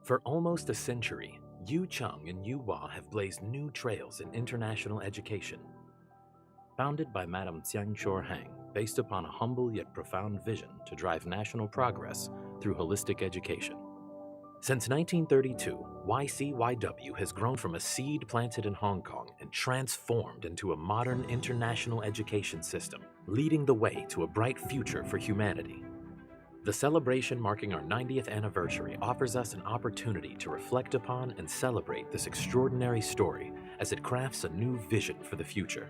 For almost a century, Yu Cheng and Yu Hua have blazed new trails in international education. Founded by Madam Jiang Hang, based upon a humble yet profound vision to drive national progress through holistic education. Since 1932, YCYW has grown from a seed planted in Hong Kong and transformed into a modern international education system, leading the way to a bright future for humanity. The celebration marking our 90th anniversary offers us an opportunity to reflect upon and celebrate this extraordinary story as it crafts a new vision for the future.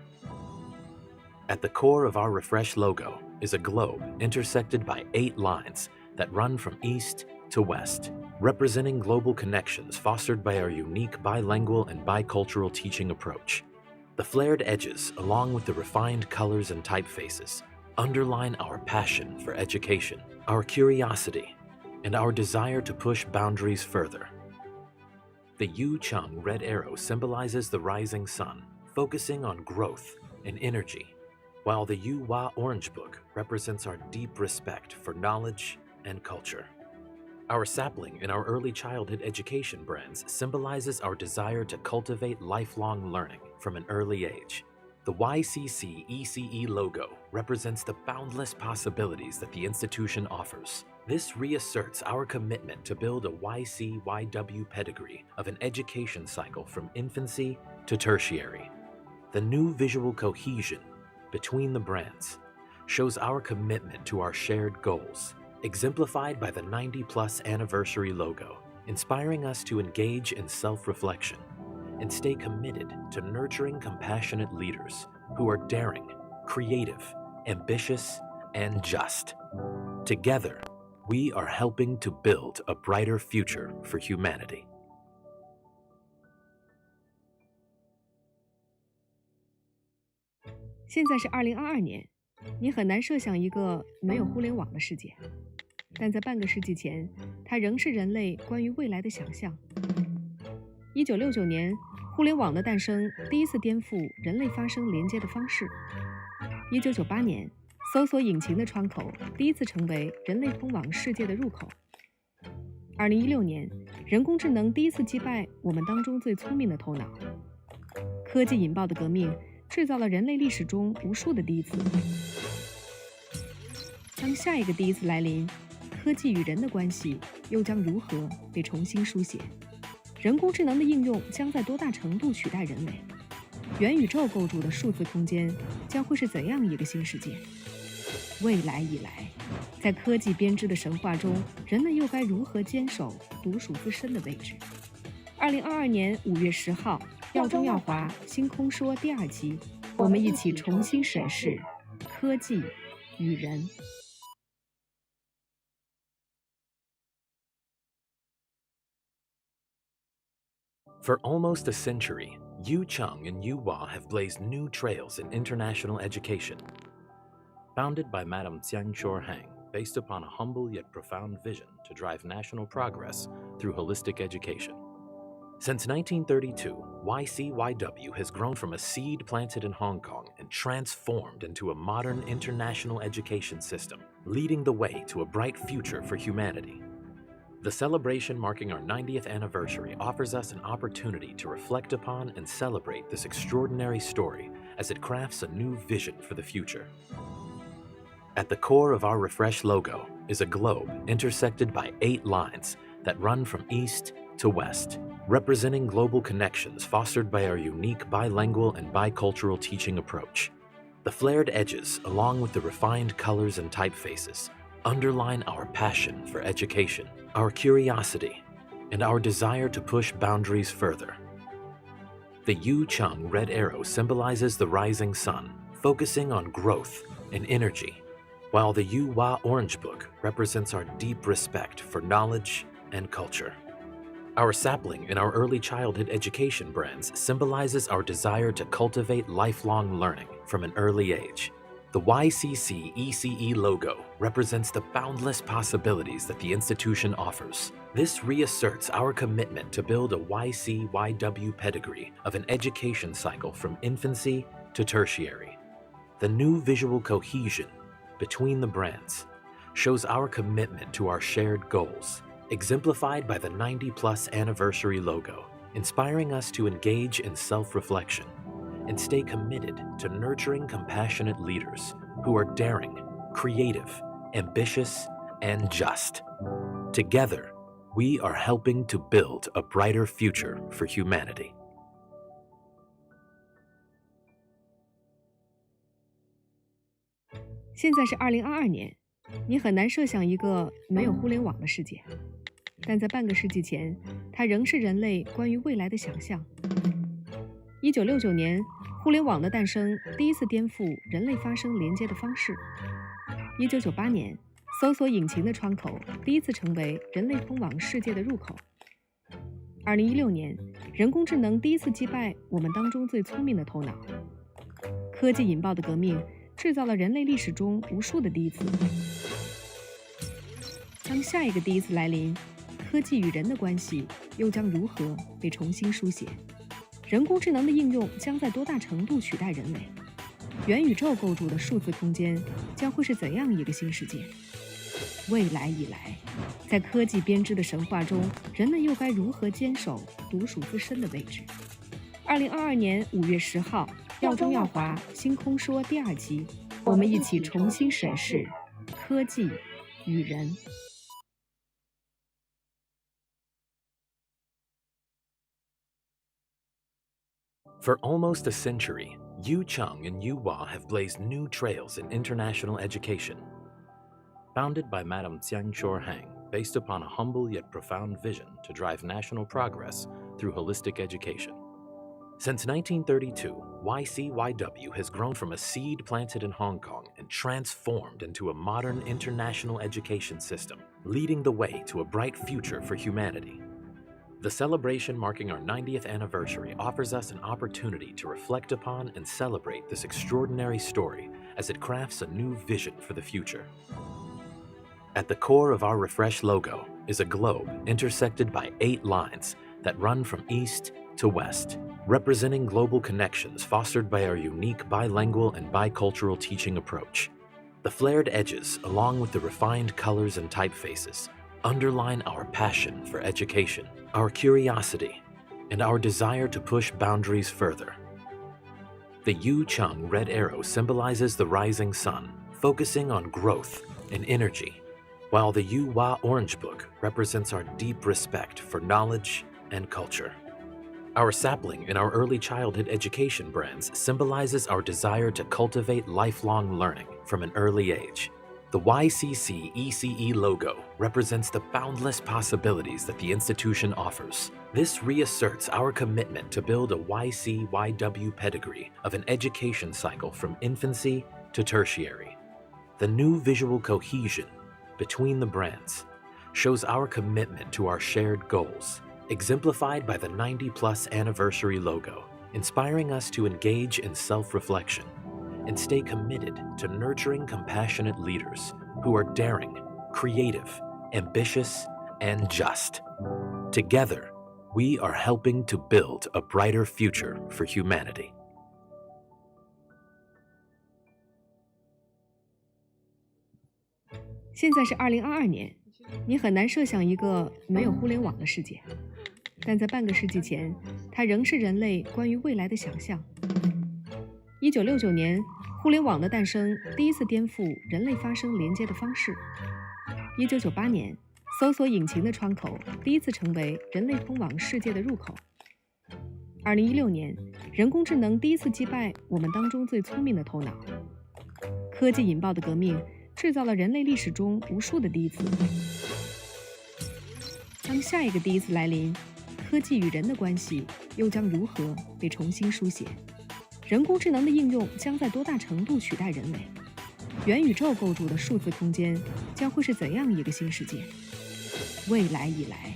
At the core of our refreshed logo is a globe intersected by 8 lines that run from east to west, representing global connections fostered by our unique bilingual and bicultural teaching approach. The flared edges, along with the refined colors and typefaces, underline our passion for education, our curiosity, and our desire to push boundaries further. The Yu Cheng red arrow symbolizes the rising sun, focusing on growth and energy, while the Yu Hua orange book represents our deep respect for knowledge and culture. Our sapling in our early childhood education brands symbolizes our desire to cultivate lifelong learning from an early age. The YCC ECE logo represents the boundless possibilities that the institution offers. This reasserts our commitment to build a YCYW pedigree of an education cycle from infancy to tertiary. The new visual cohesion between the brands shows our commitment to our shared goals, exemplified by the 90-plus anniversary logo, inspiring us to engage in self-reflection and stay committed to nurturing compassionate leaders who are daring, creative, ambitious, and just. Together, we are helping to build a brighter future for humanity. 现在是2022年，你很难设想一个没有互联网的世界，但在半个世纪前，它仍是人类关于未来的想象。1969年，互联网的诞生第一次颠覆人类发生连接的方式。1998年，搜索引擎的窗口第一次成为人类通往世界的入口。2016年，人工智能第一次击败我们当中最聪明的头脑。科技引爆的革命制造了人类历史中无数的第一次。当下一个第一次来临，科技与人的关系又将如何被重新书写？人工智能的应用将在多大程度取代人类？元宇宙构筑的数字空间将会是怎样一个新世界？未来以来，在科技编织的神话中，人类又该如何坚守独属自身的位置？2022年5月10号，耀中耀华星空说第2期，我们一起重新审视科技与人。For almost a century, Yu Cheng and Yu Hua have blazed new trails in international education. Founded by Madam Jiang Hang, based upon a humble yet profound vision to drive national progress through holistic education. Since 1932, YCYW has grown from a seed planted in Hong Kong and transformed into a modern international education system, leading the way to a bright future for humanity. The celebration marking our 90th anniversary offers us an opportunity to reflect upon and celebrate this extraordinary story as it crafts a new vision for the future. At the core of our refreshed logo is a globe intersected by 8 lines that run from east to west, representing global connections fostered by our unique bilingual and bicultural teaching approach. The flared edges, along with the refined colors and typefaces, underline our passion for education, our curiosity, and our desire to push boundaries further. The Yu Cheng red arrow symbolizes the rising sun, focusing on growth and energy, while the Yu Hua orange book represents our deep respect for knowledge and culture. Our sapling in our early childhood education brands symbolizes our desire to cultivate lifelong learning from an early age. The YCC ECE logo represents the boundless possibilities that the institution offers. This reasserts our commitment to build a YCYW pedigree of an education cycle from infancy to tertiary. The new visual cohesion between the brands shows our commitment to our shared goals, exemplified by the 90-plus anniversary logo, inspiring us to engage in self-reflection and stay committed to nurturing compassionate leaders who are daring, creative, ambitious, and just. Together, we are helping to build a brighter future for humanity. 现在是2022年，你很难设想一个没有互联网的世界，但在半个世纪前，它仍是人类关于未来的想象。1969年，互联网的诞生第一次颠覆人类发生连接的方式。1998年，搜索引擎的窗口第一次成为人类通往世界的入口。2016年，人工智能第一次击败我们当中最聪明的头脑。科技引爆的革命制造了人类历史中无数的第一次。当下一个第一次来临，科技与人的关系又将如何被重新书写？人工智能的应用将在多大程度取代人类？元宇宙构筑的数字空间将会是怎样一个新世界？未来以来，在科技编织的神话中，人类又该如何坚守独属自身的位置？2022年5月10号，耀中耀华星空说第2集，我们一起重新审视科技与人。For almost a century, Yu Cheng and Yu Hua have blazed new trails in international education. Founded by Madam Xiangshor Hang, based upon a humble yet profound vision to drive national progress through holistic education. Since 1932, YCYW has grown from a seed planted in Hong Kong and transformed into a modern international education system, leading the way to a bright future for humanity. The celebration marking our 90th anniversary offers us an opportunity to reflect upon and celebrate this extraordinary story as it crafts a new vision for the future. At the core of our refreshed logo is a globe intersected by 8 lines that run from east to west, representing global connections fostered by our unique bilingual and bicultural teaching approach. The flared edges, along with the refined colors and typefaces, underline our passion for education, our curiosity, and our desire to push boundaries further. The Yu Cheng red arrow symbolizes the rising sun, focusing on growth and energy, while the Yu Hua orange book represents our deep respect for knowledge and culture. Our sapling in our early childhood education brands symbolizes our desire to cultivate lifelong learning from an early age. The YCC ECE logo represents the boundless possibilities that the institution offers. This reasserts our commitment to build a YCYW pedigree of an education cycle from infancy to tertiary. The new visual cohesion between the brands shows our commitment to our shared goals, exemplified by the 90-plus anniversary logo, inspiring us to engage in self-reflection and stay committed to nurturing compassionate leaders who are daring, creative, ambitious, and just. Together, we are helping to build a brighter future for humanity. 现在是2022年，你很难设想一个没有互联网的世界，但在半个世纪前，它仍是人类关于未来的想象。1969年，互联网的诞生第一次颠覆人类发生连接的方式。1998年，搜索引擎的窗口第一次成为人类通往世界的入口。2016年，人工智能第一次击败我们当中最聪明的头脑。科技引爆的革命制造了人类历史中无数的第一次。当下一个第一次来临，科技与人的关系又将如何被重新书写？人工智能的应用将在多大程度取代人类？元宇宙构筑的数字空间将会是怎样一个新世界？未来以来，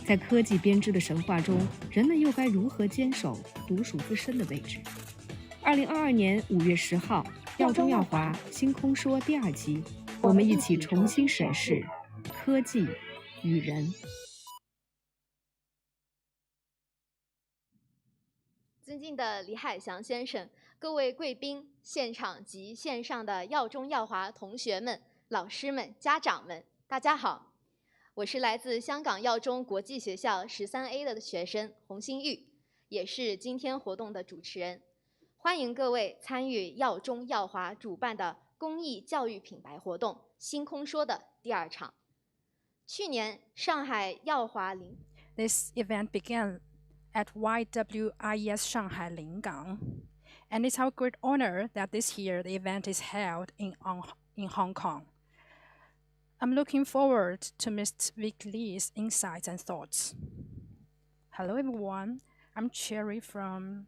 在科技编织的神话中，人类又该如何坚守独属自身的位置？2022年5月10号，耀中耀华星空说第2集，我们一起重新审视科技与人。尊敬的李海翔先生，各位贵宾，现场及线上的耀中耀华同学们、老师们、家长们，大家好！我是来自香港耀中国际学校13A 的学生洪新玉，也是今天活动的主持人。欢迎各位参与耀中耀华主办的公益教育品牌活动“星空说”的第2场。去年上海耀华临 This event began at YWIES Shanghai Lingang, and it's our great honor that this year the event is held in Hong Kong. I'm looking forward to Ms. Vic Lee's insights and thoughts. Hello everyone, I'm Cherry from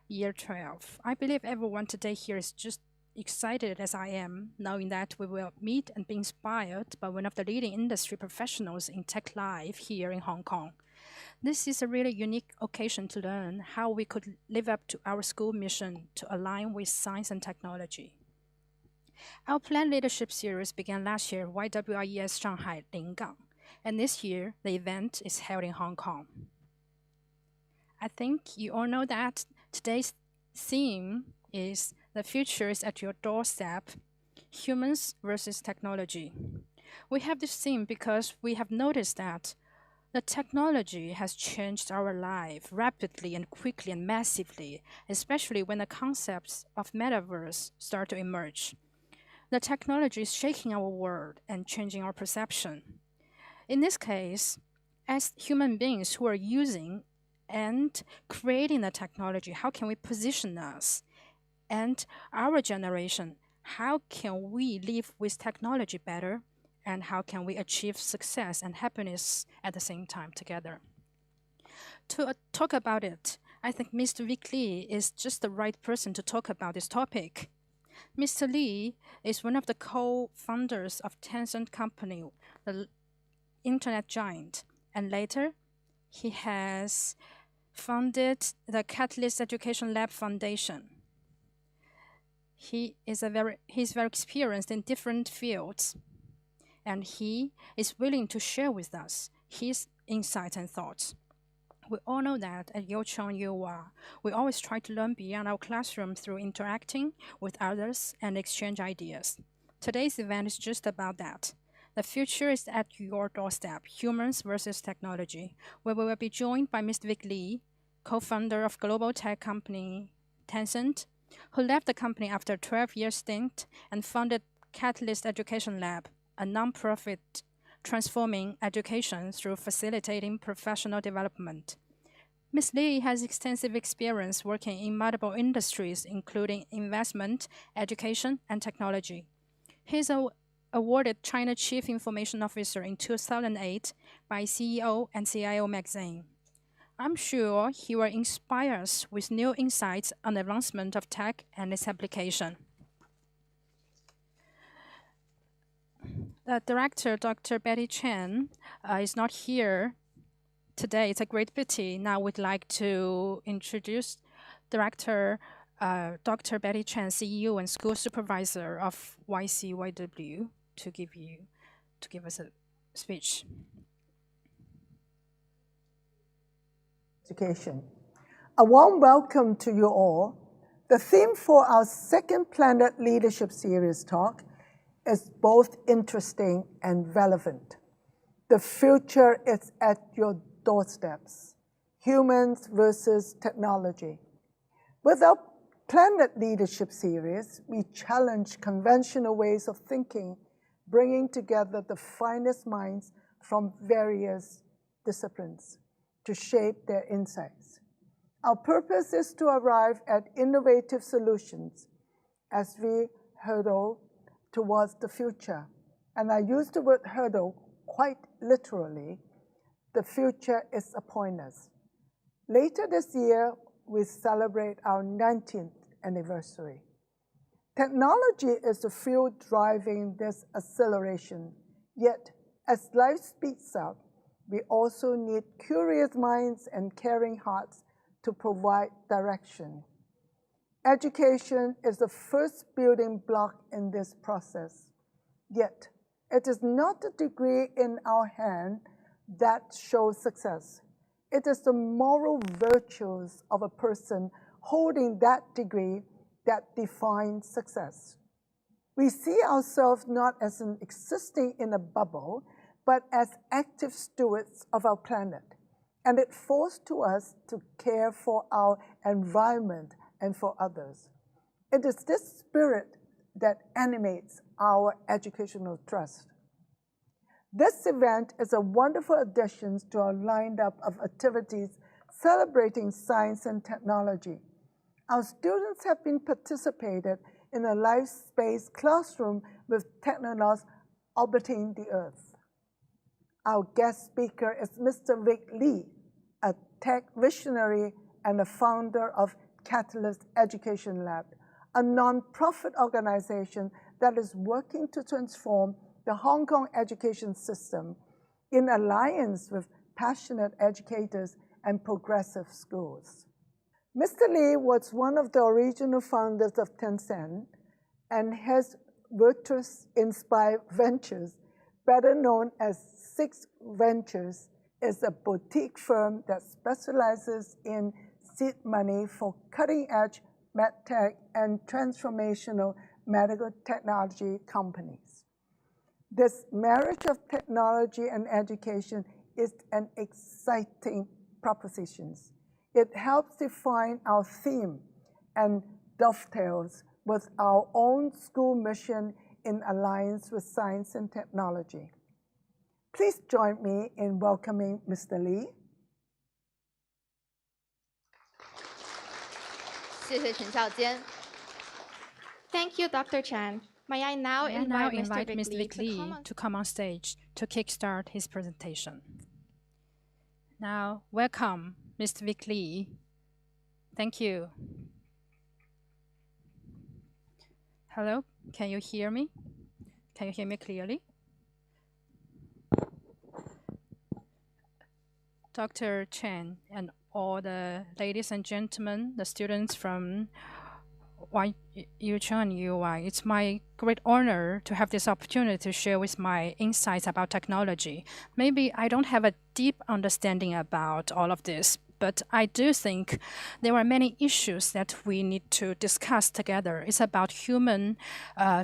Year 12. I believe everyone today here is just excited as I am, knowing that we will meet and be inspired by one of the leading industry professionals in tech life here in Hong Kong. This is a really unique occasion to learn how we could live up to our school mission to align with science and technology. Our Planned Leadership Series began last year at YWIES Shanghai Lingang, and this year the event is held in Hong Kong. I think you all know that today's theme is the future is at your doorstep, humans versus technology. We have this theme because we have noticed that the technology has changed our life rapidly and quickly and massively, especially when the concepts of metaverse start to emerge. The technology is shaking our world and changing our perception. In this case, as human beings who are using and creating the technology, how can we position us? And our generation, how can we live with technology better? And how can we achieve success and happiness at the same time together? To talk about it, I think Mr. Vic Lee is just the right person to talk about this topic. Mr. Lee is one of the co-founders of Tencent Company, the internet giant, and later he has founded the Catalyst Education Lab Foundation. He's very experienced in different fields, and he is willing to share with us his insights and thoughts. We all know that at Youcheng Yuhua, we always try to learn beyond our classroom through interacting with others and exchange ideas. Today's event is just about that. The future is at your doorstep, humans versus technology, where we will be joined by Mr. Vic Lee, co-founder of global tech company Tencent, who left the company after a 12-year stint and founded Catalyst Education Lab, a non-profit transforming education through facilitating professional development. Ms. Lee has extensive experience working in multiple industries, including investment, education, and technology. He's awarded China Chief Information Officer in 2008 by CEO and CIO magazine. I'm sure he will inspire us with new insights on the advancement of tech and its application. The director, Dr. Betty Chen, is not here today. It's a great pity. Now we'd like to introduce Director Dr. Betty Chen, CEO and School Supervisor of YCYW, to give us a speech. Education. A warm welcome to you all. The theme for our second Planet Leadership Series talk is both interesting and relevant. The future is at your doorsteps, humans versus technology. With our Planet Leadership Series, we challenge conventional ways of thinking, bringing together the finest minds from various disciplines to shape their insights. Our purpose is to arrive at innovative solutions as we hurdle towards the future. And I use the word hurdle quite literally. The future is upon us. Later this year, we celebrate our 19th anniversary. Technology is the fuel driving this acceleration. Yet, as life speeds up, we also need curious minds and caring hearts to provide direction. Education is the first building block in this process. Yet, it is not the degree in our hand that shows success. It is the moral virtues of a person holding that degree that defines success. We see ourselves not as existing in a bubble, but as active stewards of our planet. And it falls to us to care for our environment and for others. It is this spirit that animates our educational trust. This event is a wonderful addition to our lineup of activities celebrating science and technology. Our students have been participated in a life space classroom with technologies orbiting the Earth. Our guest speaker is Mr. Vic Lee, a tech visionary and a founder of Catalyst Education Lab, a non-profit organization that is working to transform the Hong Kong education system in alliance with passionate educators and progressive schools. Mr. Lee was one of the original founders of Tencent and his Virtuous Inspire Ventures, better known as Six Ventures, is a boutique firm that specializes in seed money for cutting-edge medtech and transformational medical technology companies. This marriage of technology and education is an exciting proposition. It helps define our theme and dovetails with our own school mission in alliance with science and technology. Please join me in welcoming Mr. Lee. 谢谢陈校监。Thank you, Dr. Chan. May I now invite Mr. Vic Lee to come on stage to kickstart his presentation. Now, welcome, Mr. Vic Lee. Thank you. Hello, can you hear me? Can you hear me clearly? Dr. Chen and all the ladies and gentlemen, the students from YU and UI, it's my great honor to have this opportunity to share with my insights about technology. Maybe I don't have a deep understanding about all of this, but I do think there are many issues that we need to discuss together. It's about human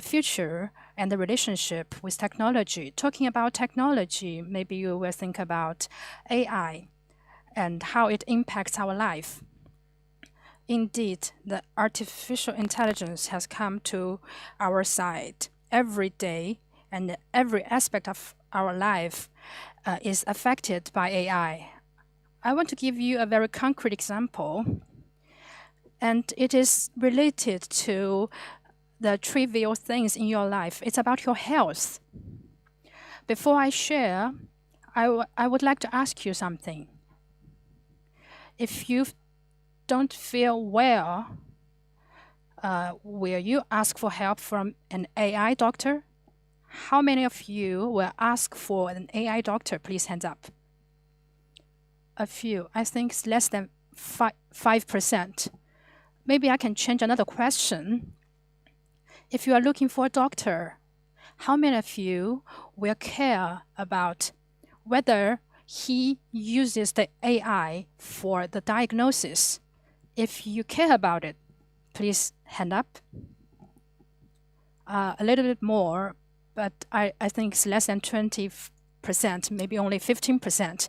future and the relationship with technology. Talking about technology, maybe you will think about AI and how it impacts our life. Indeed, the artificial intelligence has come to our side every day, and every aspect of our life is affected by AI. I want to give you a very concrete example, and it is related to the trivial things in your life. It's about your health. Before I share, I would like to ask you something. If you don't feel well, will you ask for help from an AI doctor? How many of you will ask for an AI doctor? Please hands up. A few. I think it's less than 5%. Maybe I can change another question. If you are looking for a doctor, how many of you will care about whether he uses the AI for the diagnosis? If you care about it, please hand up. A little bit more, but I think it's less than 20%, maybe only 15%.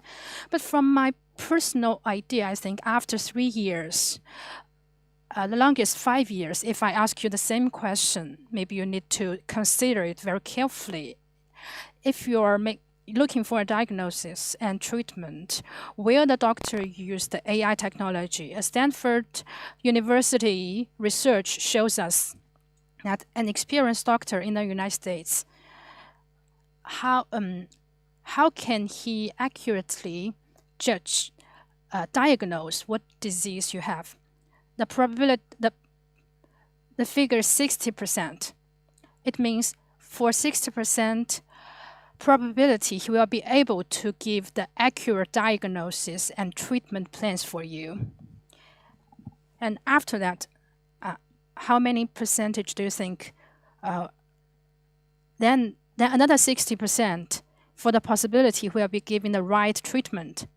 But from my personal idea, I think after 3 years, the longest 5 years, if I ask you the same question, maybe you need to consider it very carefully. If you are looking for a diagnosis and treatment, will the doctor use the AI technology? A Stanford University research shows us that an experienced doctor in the United States, how can he accurately judge, diagnose what disease you have? The probability, the figure is 60%. It means for 60% probability, he will be able to give the accurate diagnosis and treatment plans for you. And after that, how many percentage do you think? Then another 60% for the possibility he will be given the right treatment.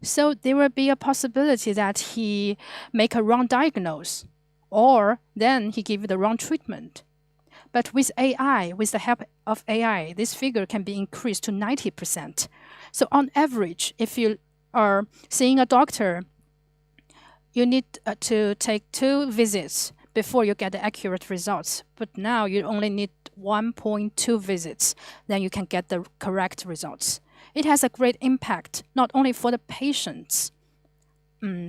So there will be a possibility that he make a wrong diagnosis, or then he give the wrong treatment. But with AI, with the help of AI, this figure can be increased to 90%. So on average, if you are seeing a doctor, you need to take 2 visits before you get the accurate results. But now you only need 1.2 visits, then you can get the correct results. It has a great impact, not only for the patients,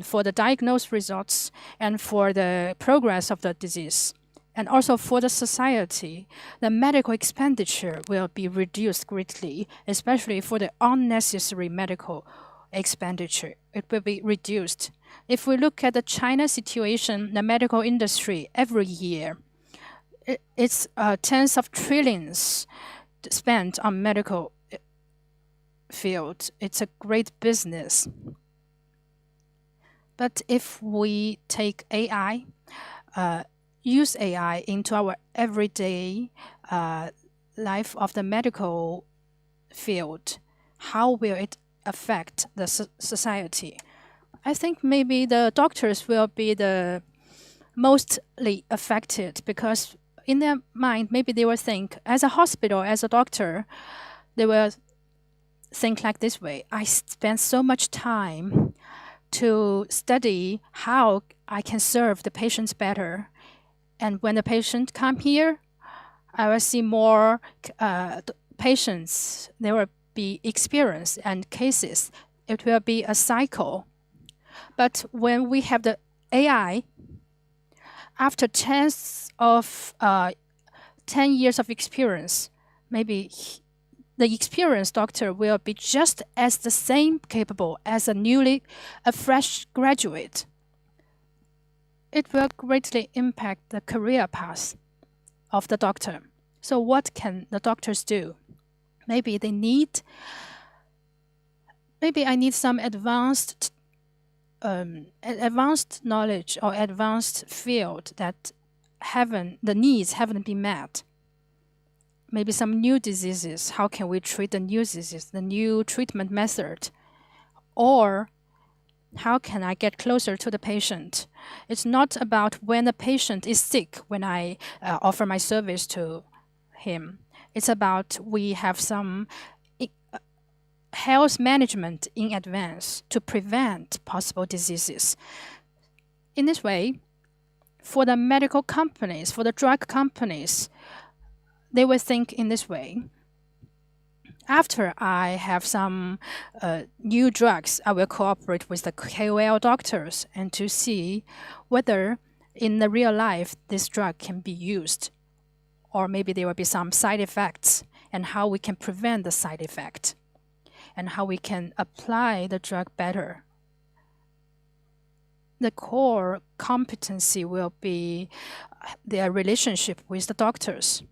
for the diagnosed results and for the progress of the disease, and also for the society. The medical expenditure will be reduced greatly, especially for the unnecessary medical expenditure. It will be reduced. If we look at the China situation, the medical industry every year, it's tens of trillions spent on medical field. It's a great business. But if we take AI, use AI into our everyday life of the medical field, how will it affect the society? I think maybe the doctors will be the mostly affected, because in their mind, maybe they will think, as a hospital, as a doctor, they will think like this way: I spend so much time to study how I can serve the patients better. And when the patient come here, I will see more patients. There will be experience and cases. It will be a cycle. But when we have the AI, after 10 years of experience, maybe the experienced doctor will be just as the same capable as a fresh graduate. It will greatly impact the career path of the doctor. So what can the doctors do? Maybe I need some advanced knowledge or advanced field that the needs haven't been met. Maybe some new diseases. How can we treat the new diseases, the new treatment method? Or how can I get closer to the patient? It's not about when the patient is sick when I offer my service to him. It's about we have some health management in advance to prevent possible diseases. In this way, for the medical companies, for the drug companies, they will think in this way: after I have some new drugs, I will cooperate with the KOL doctors and to see whether in the real life this drug can be used, or maybe there will be some side effects, and how we can prevent the side effect, and how we can apply the drug better. The core competency will be their relationship with the doctors.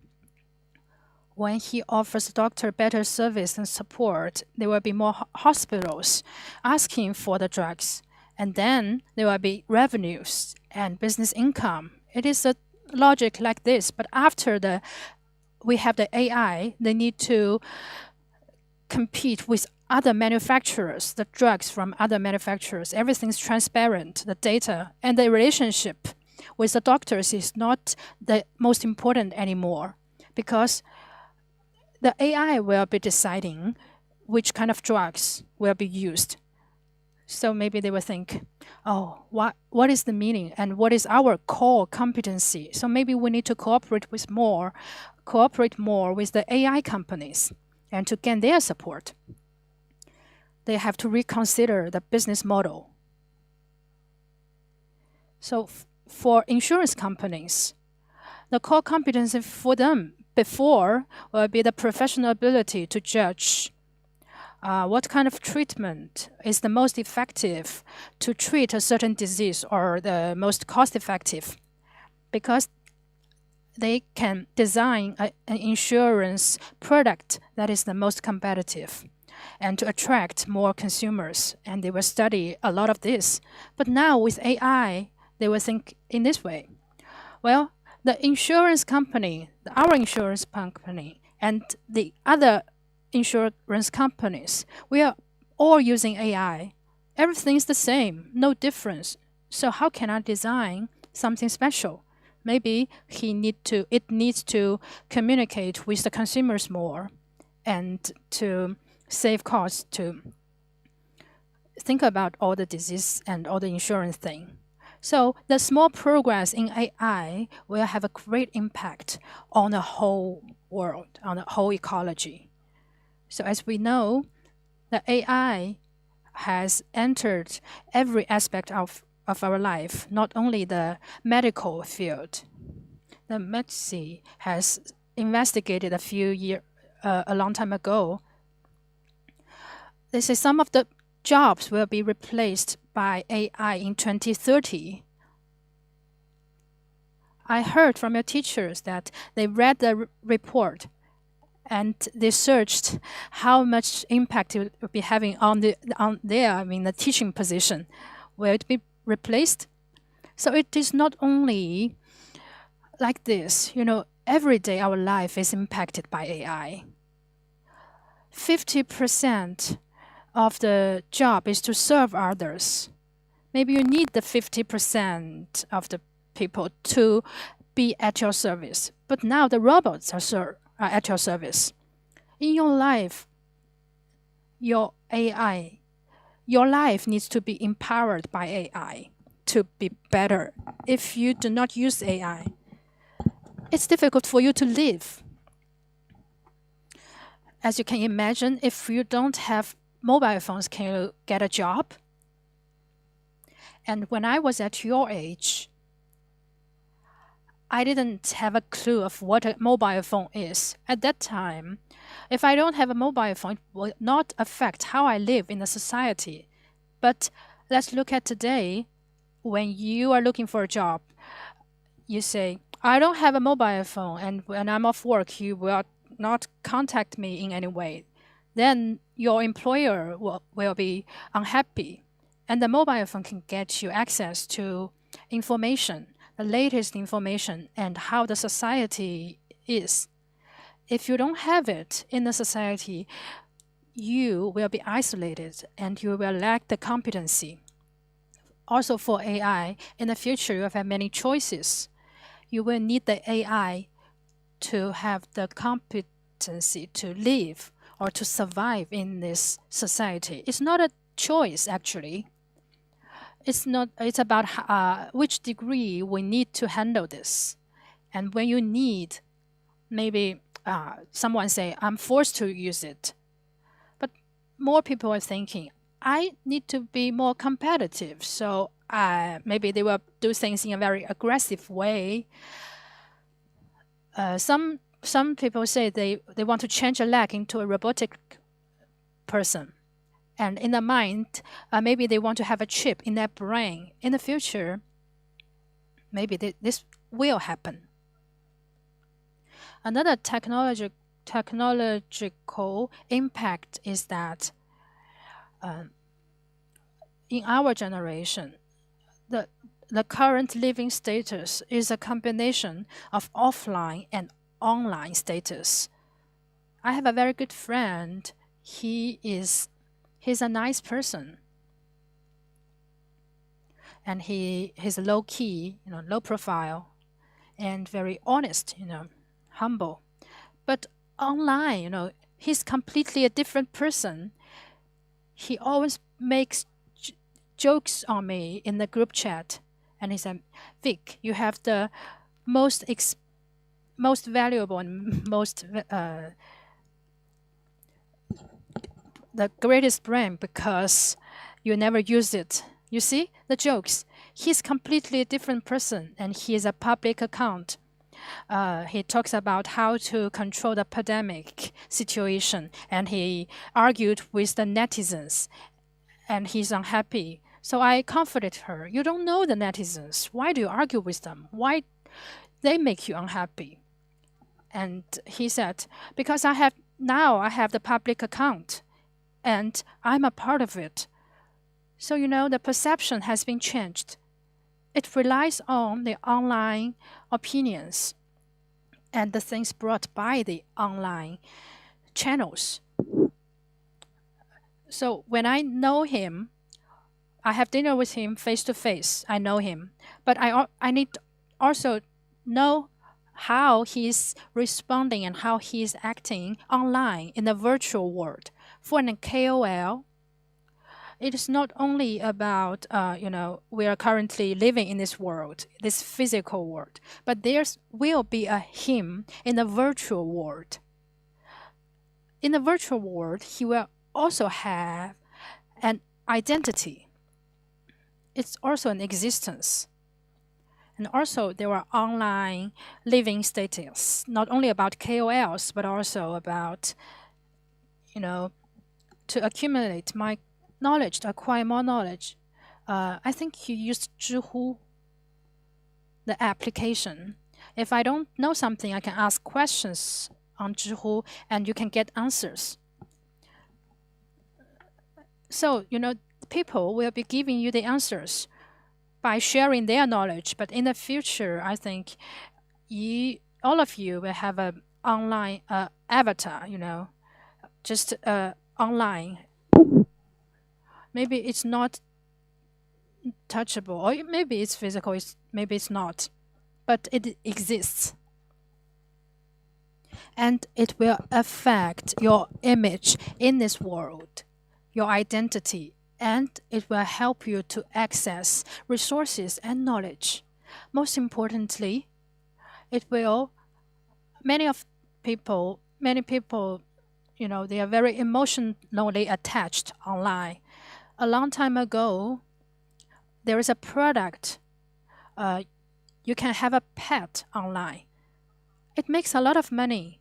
When he offers the doctor better service and support, there will be more hospitals asking for the drugs. And then there will be revenues and business income. It is a logic like this. But after we have the AI, they need to compete with other manufacturers, the drugs from other manufacturers. Everything's transparent, the data, and the relationship with the doctors is not the most important anymore, because the AI will be deciding which kind of drugs will be used. So maybe they will think, oh, what is the meaning and what is our core competency? So maybe we need to cooperate more with the AI companies and to gain their support. They have to reconsider the business model. So for insurance companies, the core competency for them before will be the professional ability to judge what kind of treatment is the most effective to treat a certain disease or the most cost-effective, because they can design an insurance product that is the most competitive and to attract more consumers, and they will study a lot of this. But now with AI, they will think in this way: well, the insurance company, our insurance company, and the other insurance companies, we are all using AI. Everything is the same, no difference. So how can I design something special? maybe it needs to communicate with the consumers more and to save costs, to think about all the disease and all the insurance thing. So the small progress in AI will have a great impact on the whole world, on the whole ecology. So as we know, the AI has entered every aspect of our life, not only the medical field. The McSee has investigated a long time ago. They say some of the jobs will be replaced by AI in 2030. I heard from your teachers that they read the report and they searched how much impact it would be having on the teaching position. Will it be replaced? So it is not only like this. Every day our life is impacted by AI. 50% of the job is to serve others. Maybe you need the 50% of the people to be at your service. But now the robots are at your service. In your life, your life needs to be empowered by AI to be better. If you do not use AI, it's difficult for you to live. As you can imagine, if you don't have mobile phones, can you get a job? And when I was at your age, I didn't have a clue of what a mobile phone is. At that time, if I don't have a mobile phone, it will not affect how I live in the society. But let's look at today. When you are looking for a job, you say, I don't have a mobile phone, and when I'm off work, you will not contact me in any way. Then your employer will be unhappy. And the mobile phone can get you access to information, the latest information, and how the society is. If you don't have it in the society, you will be isolated and you will lack the competency. Also for AI, in the future, you will have many choices. You will need the AI to have the competency to live or to survive in this society. It's not a choice, actually. It's about which degree we need to handle this. And when you need, maybe someone say, I'm forced to use it. But more people are thinking, I need to be more competitive. So maybe they will do things in a very aggressive way. Some people say they want to change a leg into a robotic person. And in the mind, maybe they want to have a chip in their brain. In the future, maybe this will happen. Another technological impact is that in our generation, the current living status is a combination of offline and online status. I have a very good friend. He's a nice person. And he's low key, low profile, and very honest, humble. But online, he's completely a different person. He always makes jokes on me in the group chat. And he said, Vic, you have the most valuable and the greatest brain because you never used it. You see the jokes. He's completely a different person, and he is a public account. He talks about how to control the pandemic situation, and he argued with the netizens, and he's unhappy. So I comforted her. You don't know the netizens. Why do you argue with them? Why they make you unhappy? And he said, because I have the public account, and I'm a part of it. So, the perception has been changed. It relies on the online opinions and the things brought by the online channels. So when I know him, I have dinner with him face to face. I know him. But I also know how he's responding and how he's acting online in the virtual world. For an KOL, it is not only about, we are currently living in this world, this physical world, but there will be a him in the virtual world. In the virtual world, he will also have an identity. It's also an existence. And also there are online living status, not only about KOLs, but also about, to accumulate my knowledge, to acquire more knowledge. I think you used Zhihu, the application. If I don't know something, I can ask questions on Zhihu and you can get answers. So, people will be giving you the answers by sharing their knowledge. But in the future, I think all of you will have an online avatar, just online. Maybe it's not touchable, or maybe it's physical, maybe it's not, but it exists. And it will affect your image in this world, your identity, and it will help you to access resources and knowledge. Most importantly, many people, they are very emotionally attached online. A long time ago, there is a product, you can have a pet online. It makes a lot of money.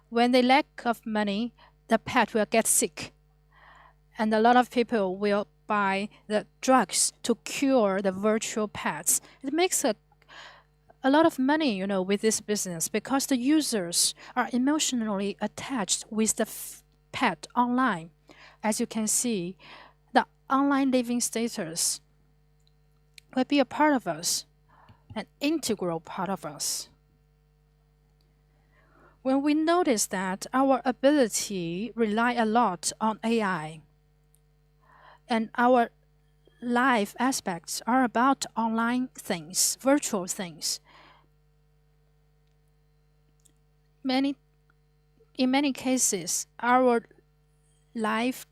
When they lack of money, the pet will get sick. And a lot of people will buy the drugs to cure the virtual pets. It makes a lot of money, with this business because the users are emotionally attached with the pet online. As you can see, the online living status will be a part of us, an integral part of us. When we notice that our ability rely a lot on AI, and our life aspects are about online things, virtual things, in many cases, our life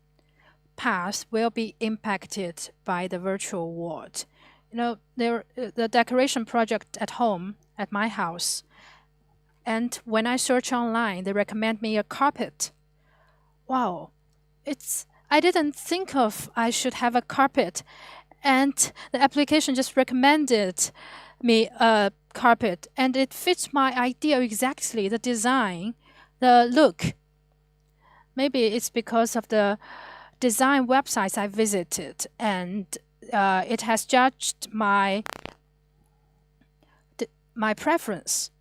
path will be impacted by the virtual world. The decoration project at home, at my house, and when I search online, they recommend me a carpet. Wow, I didn't think of I should have a carpet, and the application just recommended me a carpet, and it fits my idea exactly, the design, the look. Maybe it's because of the design websites I visited, and it has judged my preference.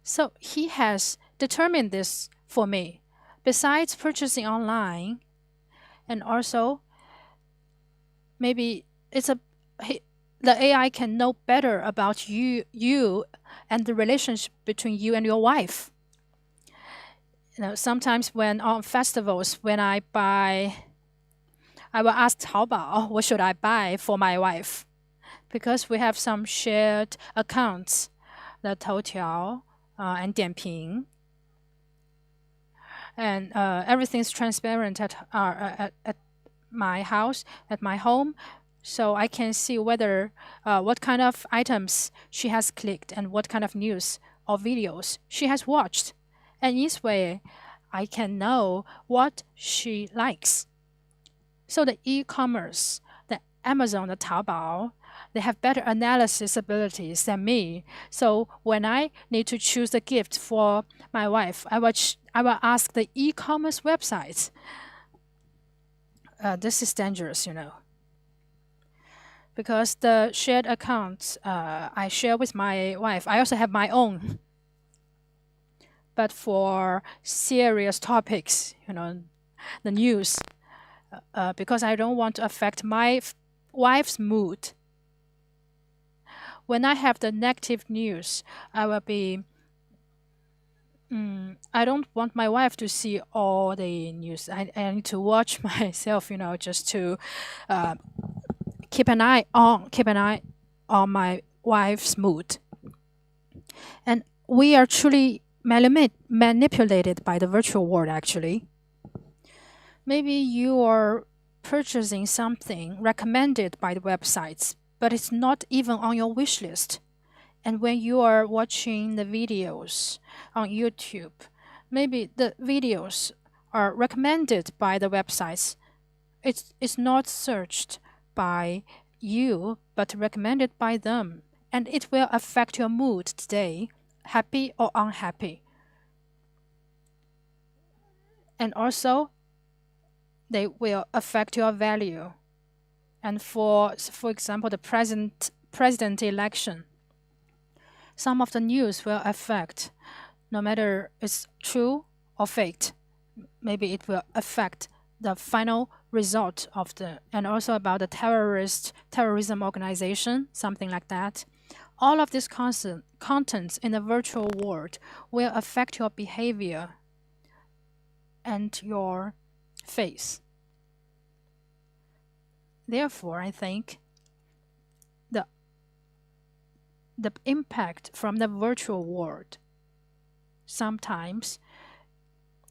So he has determined this for me. Besides purchasing online, and also maybe the AI can know better about you and the relationship between you and your wife. Sometimes when on festivals, when I will ask Taobao, what should I buy for my wife? Because we have some shared accounts, the Toutiao and Dianping. And everything's transparent at my house, at my home. So I can see whether what kind of items she has clicked and what kind of news or videos she has watched. And this way, I can know what she likes. So the e-commerce, the Amazon, the Taobao, they have better analysis abilities than me. So when I need to choose a gift for my wife, I will ask the e-commerce websites. This is dangerous, because the shared accounts I share with my wife, I also have my own. But for serious topics, the news, because I don't want to affect my wife's mood. When I have the negative news, I will be, I don't want my wife to see all the news. I need to watch myself, just to keep an eye on my wife's mood. And we are truly manipulated by the virtual world, actually. Maybe you are purchasing something recommended by the websites, but it's not even on your wish list. And when you are watching the videos on YouTube, maybe the videos are recommended by the websites. It's not searched by you, but recommended by them. And it will affect your mood today, happy or unhappy. And also, they will affect your value. And for example, the president election, some of the news will affect, no matter it's true or faked, maybe it will affect the final result of and also about the terrorism organization, something like that. All of these contents in the virtual world will affect your behavior and your face. Therefore, I think the impact from the virtual world, sometimes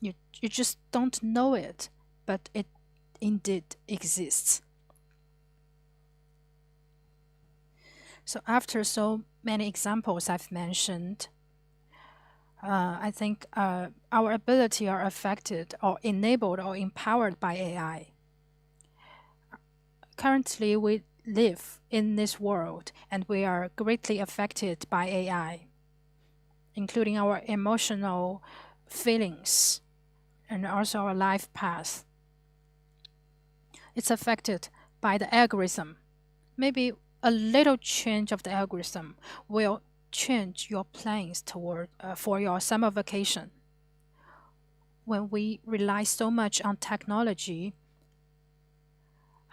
you just don't know it, but it indeed exists. So after so many examples I've mentioned, I think our ability are affected or enabled or empowered by AI. Currently, we live in this world and we are greatly affected by AI, including our emotional feelings and also our life path. It's affected by the algorithm. Maybe a little change of the algorithm will change your plans for your summer vacation. When we rely so much on technology,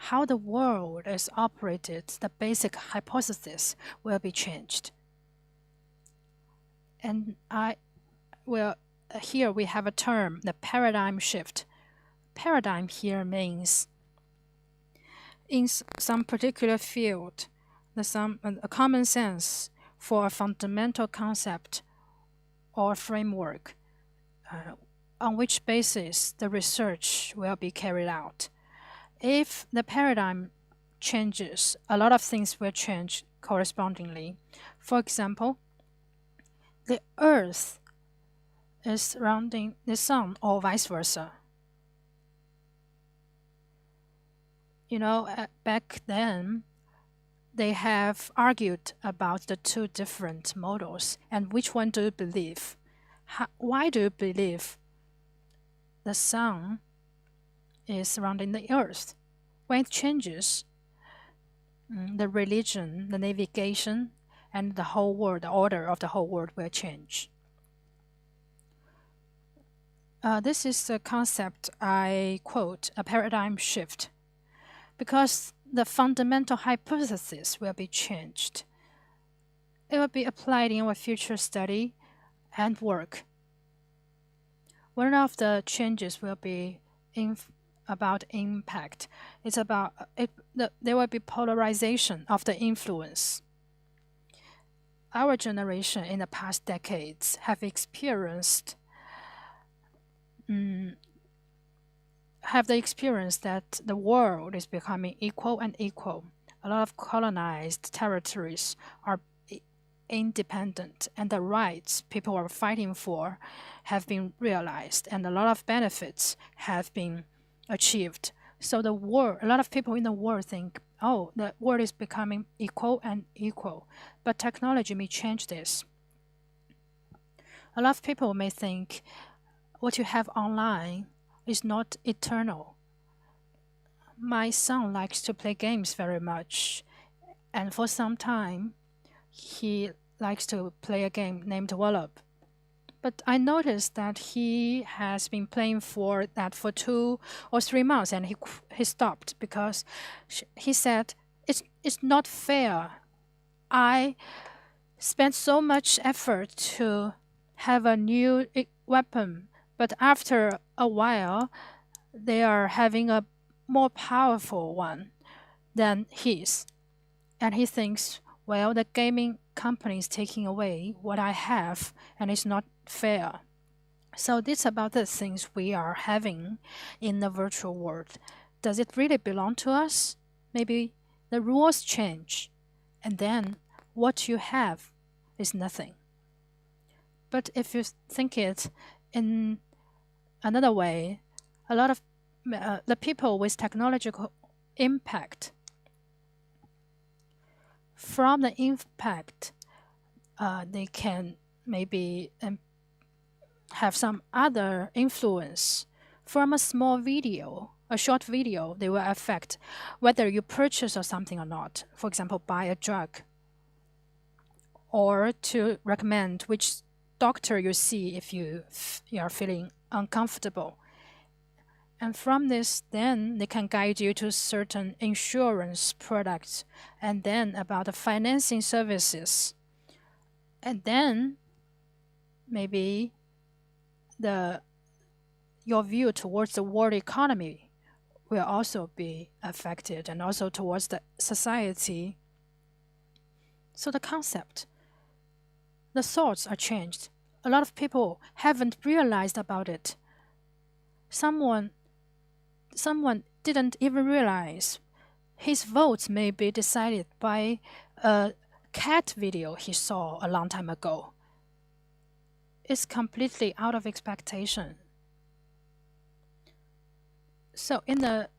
how the world is operated, the basic hypothesis will be changed. And here we have a term, the paradigm shift. Paradigm here means in some particular field, a common sense for a fundamental concept or framework on which basis the research will be carried out. If the paradigm changes, a lot of things will change correspondingly. For example, the Earth is surrounding the Sun or vice versa. You know, back then, they have argued about the two different models and which one do you believe? Why do you believe the Sun is surrounding the Earth? When it changes, the religion, the navigation, and the whole world, the order of the whole world will change. This is a concept I quote, a paradigm shift, because the fundamental hypothesis will be changed. It will be applied in our future study and work. One of the changes will be about impact. It's about there will be polarization of the influence. Our generation in the past decades have experienced the experience that the world is becoming equal and equal. A lot of colonized territories are independent, and the rights people are fighting for have been realized, and a lot of benefits have been achieved. So a lot of people in the world think, oh, the world is becoming equal and equal. But technology may change this. A lot of people may think what you have online is not eternal. My son likes to play games very much, and for some time, he likes to play a game named Wallop. But I noticed that he has been playing for 2 or 3 months, and he stopped because he said, it's not fair. I spent so much effort to have a new weapon, but after a while, they are having a more powerful one than his. And he thinks, well, the gaming companies taking away what I have, and it's not fair. So this about the things we are having in the virtual world. Does it really belong to us? Maybe the rules change, and then what you have is nothing. But if you think it in another way, a lot of the people with technological impact, from the impact, they can maybe have some other influence. From a small video, a short video, they will affect whether you purchase or something or not. For example, buy a drug, or to recommend which doctor you see if you are feeling uncomfortable. And from this, then they can guide you to certain insurance products, and then about the financing services. And then maybe your view towards the world economy will also be affected, and also towards the society. So the concept, the thoughts are changed. A lot of people haven't realized about it. Someone didn't even realize his votes may be decided by a cat video he saw a long time ago. It's completely out of expectation. So in the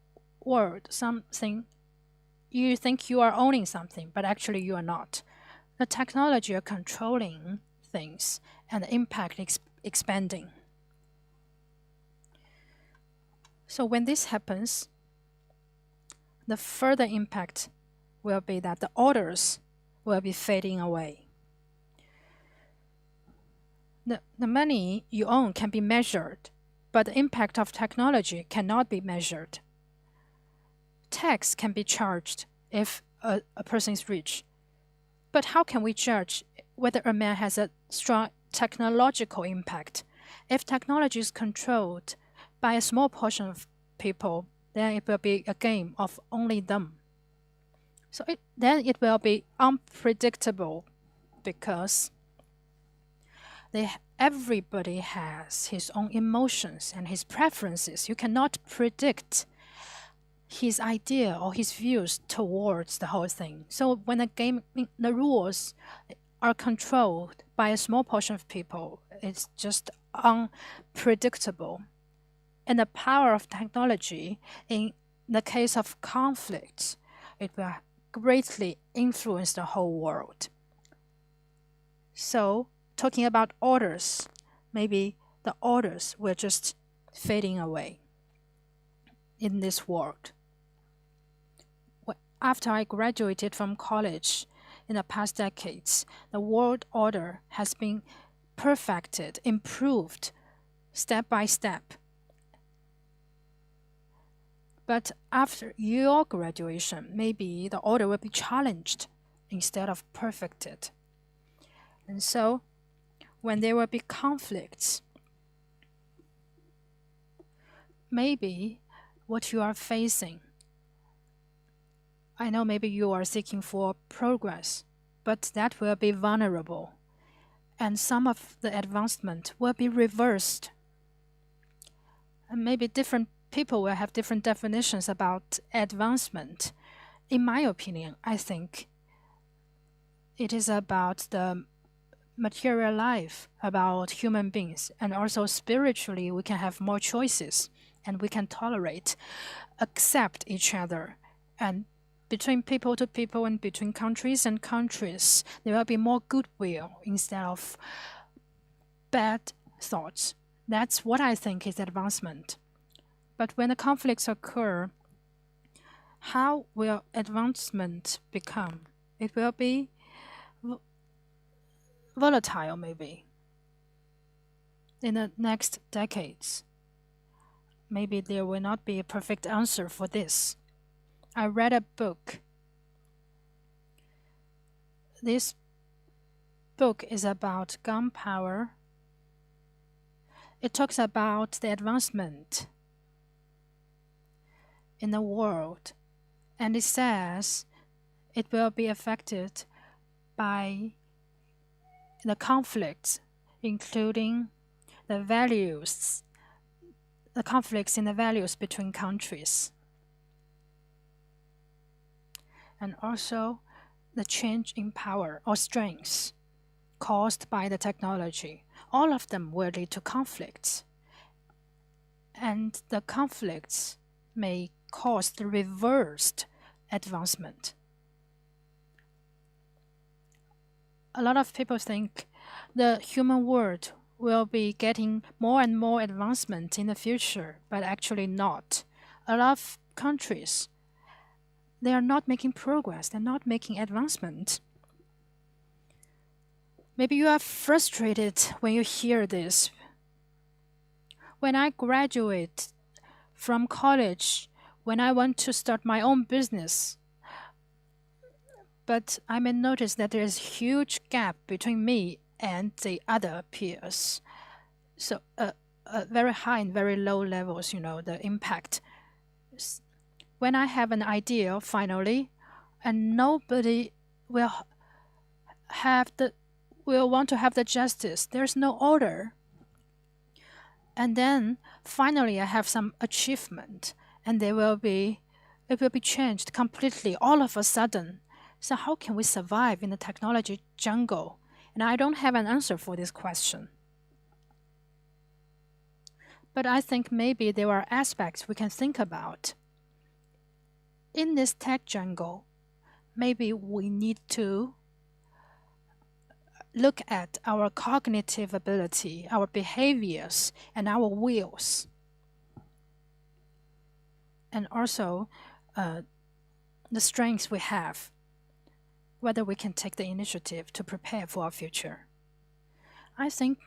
world, something, you think you are owning something, but actually you are not. The technology are controlling things, and the impact expanding. So when this happens, the further impact will be that the orders will be fading away. The money you own can be measured, but the impact of technology cannot be measured. Tax can be charged if a person is rich, but how can we judge whether a man has a strong technological impact? If technology is controlled by a small portion of people, then it will be a game of only them. So then it will be unpredictable, because everybody has his own emotions and his preferences. You cannot predict his idea or his views towards the whole thing. So when the rules are controlled by a small portion of people, it's just unpredictable. And the power of technology, in the case of conflicts, it will greatly influence the whole world. So, talking about orders, maybe the orders were just fading away in this world. After I graduated from college in the past decades, the world order has been perfected, improved step by step. But after your graduation, maybe the order will be challenged instead of perfected. And so, when there will be conflicts, maybe what you are facing, I know maybe you are seeking for progress, but that will be vulnerable, and some of the advancement will be reversed. And maybe different people will have different definitions about advancement. In my opinion, I think it is about the material life, about human beings, and also spiritually we can have more choices, and we can tolerate, accept each other, and between people to people and between countries and countries, there will be more goodwill instead of bad thoughts. That's what I think is advancement. But when the conflicts occur, how will advancement become? It will be volatile, maybe, in the next decades. Maybe there will not be a perfect answer for this. I read a book. This book is about gunpowder. It talks about the advancement in the world, and it says it will be affected by the conflicts, including the values, the conflicts in the values between countries, and also the change in power or strength caused by the technology. All of them will lead to conflicts, and the conflicts may cause the reversed advancement. A lot of people think the human world will be getting more and more advancement in the future, but actually not. A lot of countries, they are not making progress, they're not making advancement. Maybe you are frustrated when you hear this. When I graduate from college, when I want to start my own business, but I may notice that there is a huge gap between me and the other peers. So very high and very low levels, the impact. When I have an idea finally, and nobody will want to have the justice, there's no order. And then finally I have some achievement, and it will be changed completely all of a sudden. So how can we survive in the technology jungle? And I don't have an answer for this question. But I think maybe there are aspects we can think about. In this tech jungle, maybe we need to look at our cognitive ability, our behaviors, and our wills. And also the strengths we have, whether we can take the initiative to prepare for our future. I think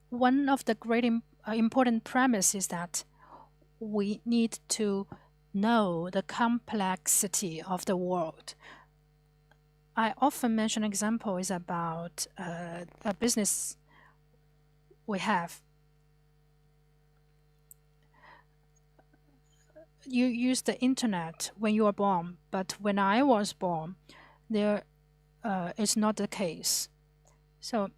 one of the great important premises is that we need to know the complexity of the world. I often mention an example is about a business we have. You use the internet when you are born, but when I was born, there is not the case. So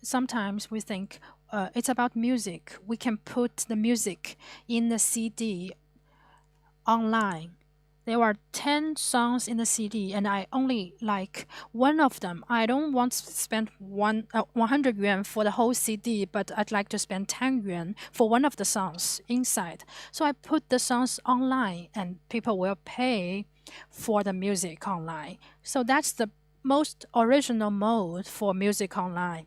sometimes we think it's about music. We can put the music in the CD online. There are 10 songs in the CD, and I only like one of them. I don't want to spend 100 yuan for the whole CD, but I'd like to spend 10 yuan for one of the songs inside. So I put the songs online, and people will pay for the music online. So that's the most original mode for music online.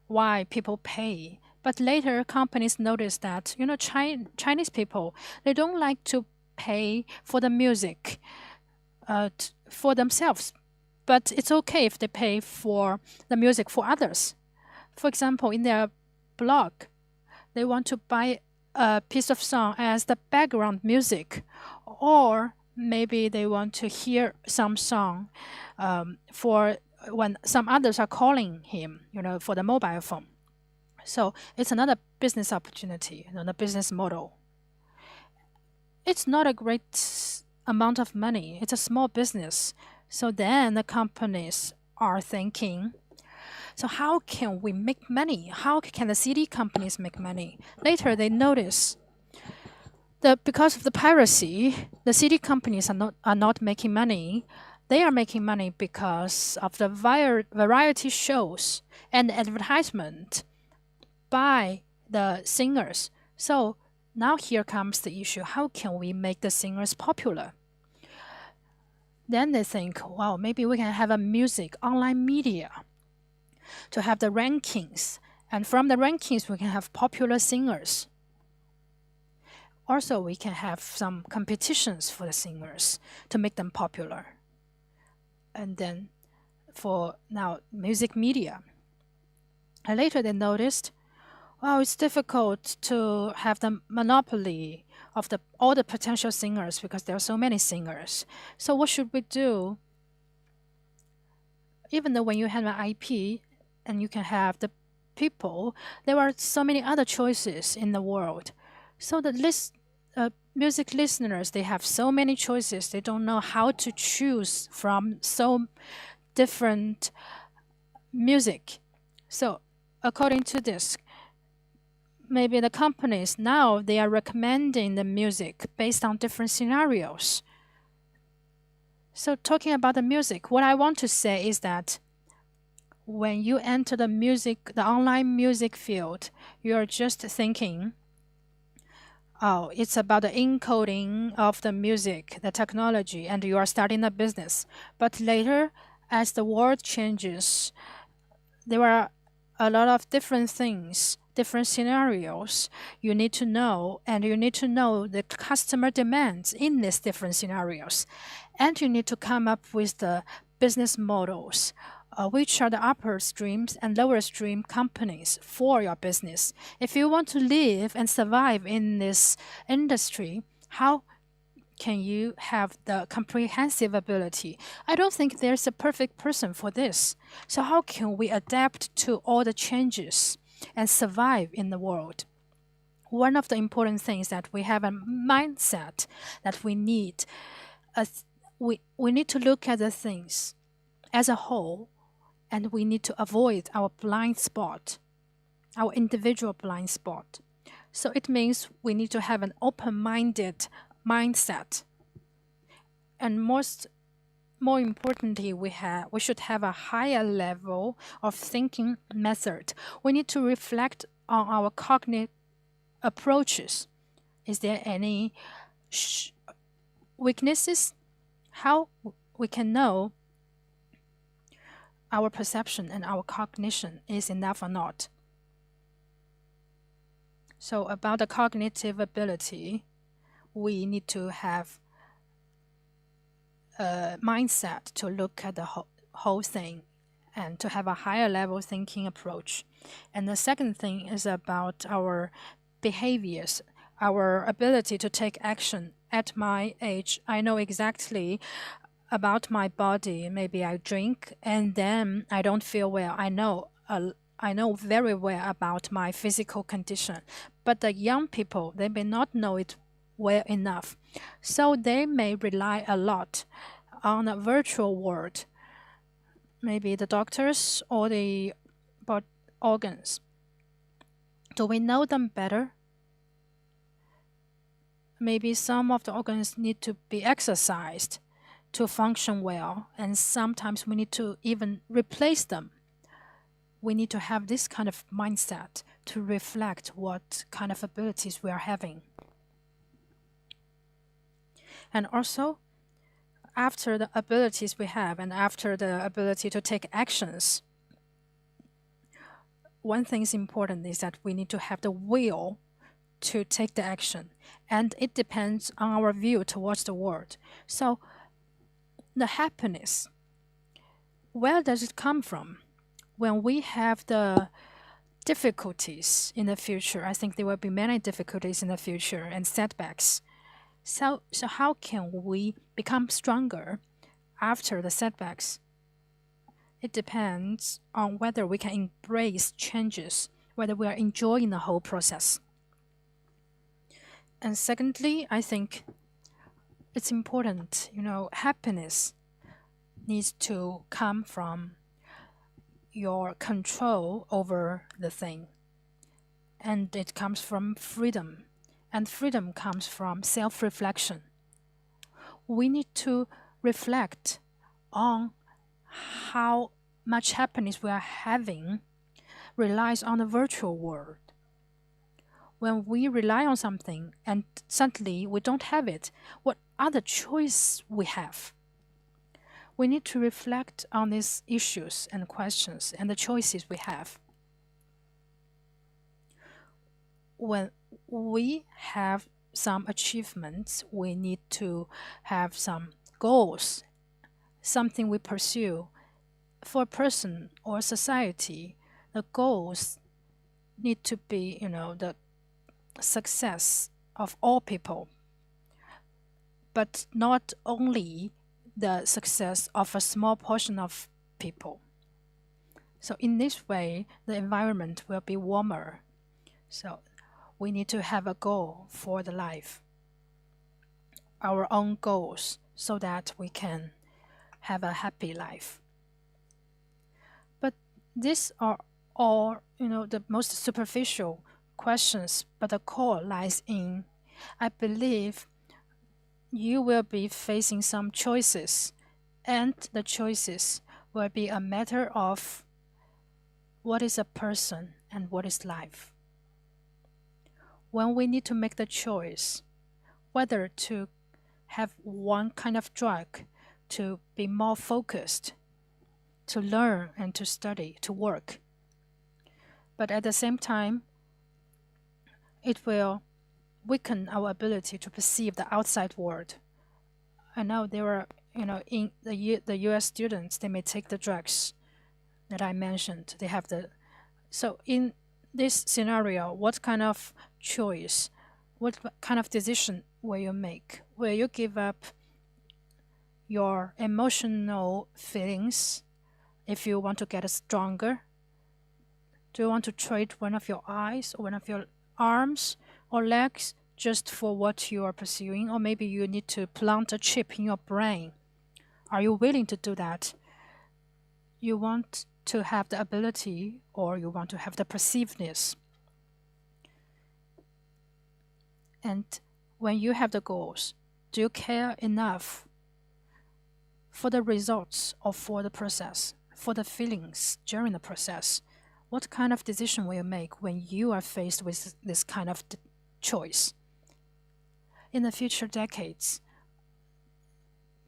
Why people pay. But later, companies notice that, Chinese people, they don't like to pay for the music for themselves, but it's okay if they pay for the music for others. For example, in their blog, they want to buy a piece of song as the background music, or maybe they want to hear some song for when some others are calling him, for the mobile phone. So it's another business opportunity, the business model. It's not a great amount of money. It's a small business. So then the companies are thinking, so how can we make money? How can the CD companies make money? Later they notice that because of the piracy, the CD companies are not making money. They are making money because of the variety shows and advertisement by the singers. So now here comes the issue. How can we make the singers popular? Then they think, well, maybe we can have a music online media to have the rankings. And from the rankings, we can have popular singers. Also, we can have some competitions for the singers to make them popular. And then for now, music media. And later they noticed, well, it's difficult to have the monopoly of all the potential singers because there are so many singers. So what should we do? Even though when you have an IP and you can have the people, there are so many other choices in the world. So the music listeners, they have so many choices. They don't know how to choose from so different music. So according to this, maybe the companies now, they are recommending the music based on different scenarios. So talking about the music, what I want to say is that when you enter the online music field, you're just thinking, oh, it's about the encoding of the music, the technology, and you are starting a business. But later, as the world changes, there are a lot of different things, different scenarios you need to know, and you need to know the customer demands in these different scenarios. And you need to come up with the business models, which are the upper streams and lower stream companies for your business. If you want to live and survive in this industry, how can you have the comprehensive ability? I don't think there's a perfect person for this. So how can we adapt to all the changes and survive in the world? One of the important things that we have a mindset that we need. We need to look at the things as a whole, and we need to avoid our blind spot, our individual blind spot. So it means we need to have an open-minded mindset. And more importantly, we should have a higher level of thinking method. We need to reflect on our cognitive approaches. Is there any weaknesses? How we can know our perception and our cognition is enough or not. So about the cognitive ability, we need to have a mindset to look at the whole thing and to have a higher level thinking approach. And the second thing is about our behaviors, our ability to take action. At my age, I know exactly about my body. Maybe I drink and then I don't feel well. I know very well about my physical condition. But the young people, they may not know it well enough. So they may rely a lot on a virtual world, maybe the doctors or the organs. Do we know them better? Maybe some of the organs need to be exercised to function well, and sometimes we need to even replace them. We need to have this kind of mindset to reflect what kind of abilities we are having. And also, after the abilities we have and after the ability to take actions, one thing is important is that we need to have the will to take the action. And it depends on our view towards the world. So the happiness, where does it come from? When we have the difficulties in the future, I think there will be many difficulties in the future and setbacks. So how can we become stronger after the setbacks? It depends on whether we can embrace changes, whether we are enjoying the whole process. And secondly, I think it's important, happiness needs to come from your control over the thing. And it comes from freedom. And freedom comes from self-reflection. We need to reflect on how much happiness we are having relies on the virtual world. When we rely on something and suddenly we don't have it, what other choice we have? We need to reflect on these issues and questions and the choices we have. When we have some achievements, we need to have some goals, something we pursue. For a person or society, the goals need to be, the success of all people, but not only the success of a small portion of people. So in this way, the environment will be warmer. So we need to have a goal for the life, our own goals, so that we can have a happy life. These are all, the most superficial questions, but the core lies in, I believe you will be facing some choices, and the choices will be a matter of what is a person and what is life. When we need to make the choice whether to have one kind of drug to be more focused, to learn and to study, to work, but at the same time, it will weaken our ability to perceive the outside world. I know there are, in the US students, they may take the drugs that I mentioned. So in this scenario, what kind of choice, what kind of decision will you make? Will you give up your emotional feelings if you want to get stronger? Do you want to trade one of your eyes or one of your arms or legs just for what you are pursuing? Or maybe you need to plant a chip in your brain. Are you willing to do that? You want to have the ability, or you want to have the perceivedness. And when you have the goals, do you care enough for the results or for the process, for the feelings during the process? What kind of decision will you make when you are faced with this kind of choice? In the future decades,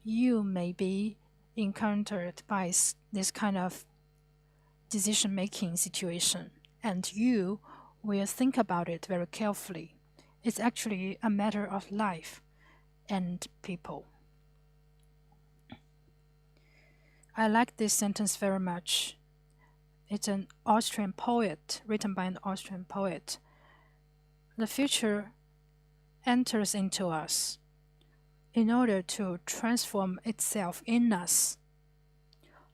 you may be encountered by this kind of decision-making situation, and you will think about it very carefully. It's actually a matter of life and people. I like this sentence very much. It's an Austrian poet, written by an Austrian poet. The future enters into us in order to transform itself in us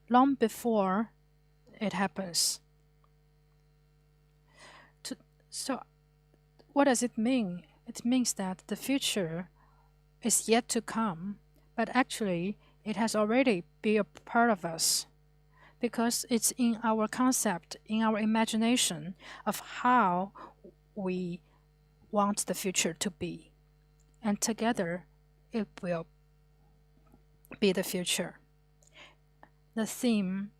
long before it happens. So what does it mean? It means that the future is yet to come, but actually it has already been a part of us, because it's in our concept, in our imagination of how we want the future to be. And together, it will be the future. The theme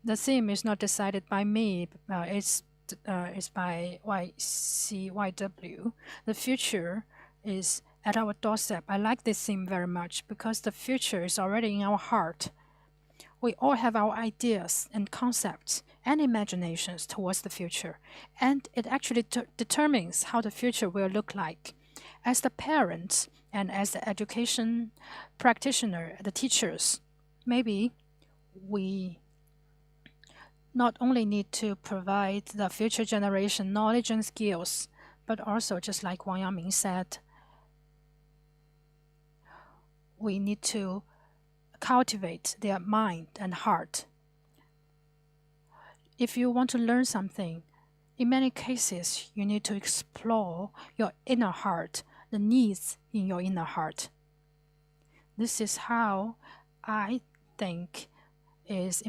is not decided by me. It's by YCYW. The future is at our doorstep. I like this theme very much because the future is already in our heart. We all have our ideas and concepts and imaginations towards the future, and it actually determines how the future will look like. As the parents and as the education practitioner, the teachers, maybe we not only need to provide the future generation knowledge and skills, but also, just like Wang Yangming said, we need to cultivate their mind and heart. If you want to learn something, in many cases, you need to explore your inner heart, the needs in your inner heart. This is how I think is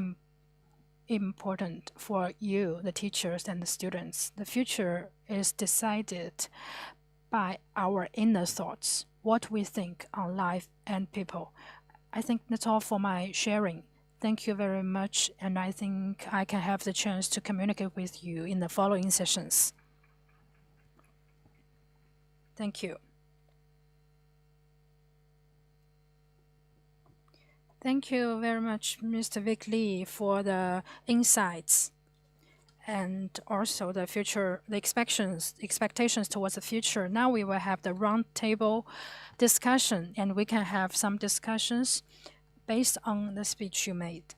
important for you, the teachers and the students. The future is decided by our inner thoughts, what we think on life and people. I think that's all for my sharing. Thank you very much, and I think I can have the chance to communicate with you in the following sessions. Thank you. Thank you very much, Mr. Vic Lee, for the insights and also the expectations towards the future. Now we will have the roundtable discussion, and we can have some discussions based on the speech you made.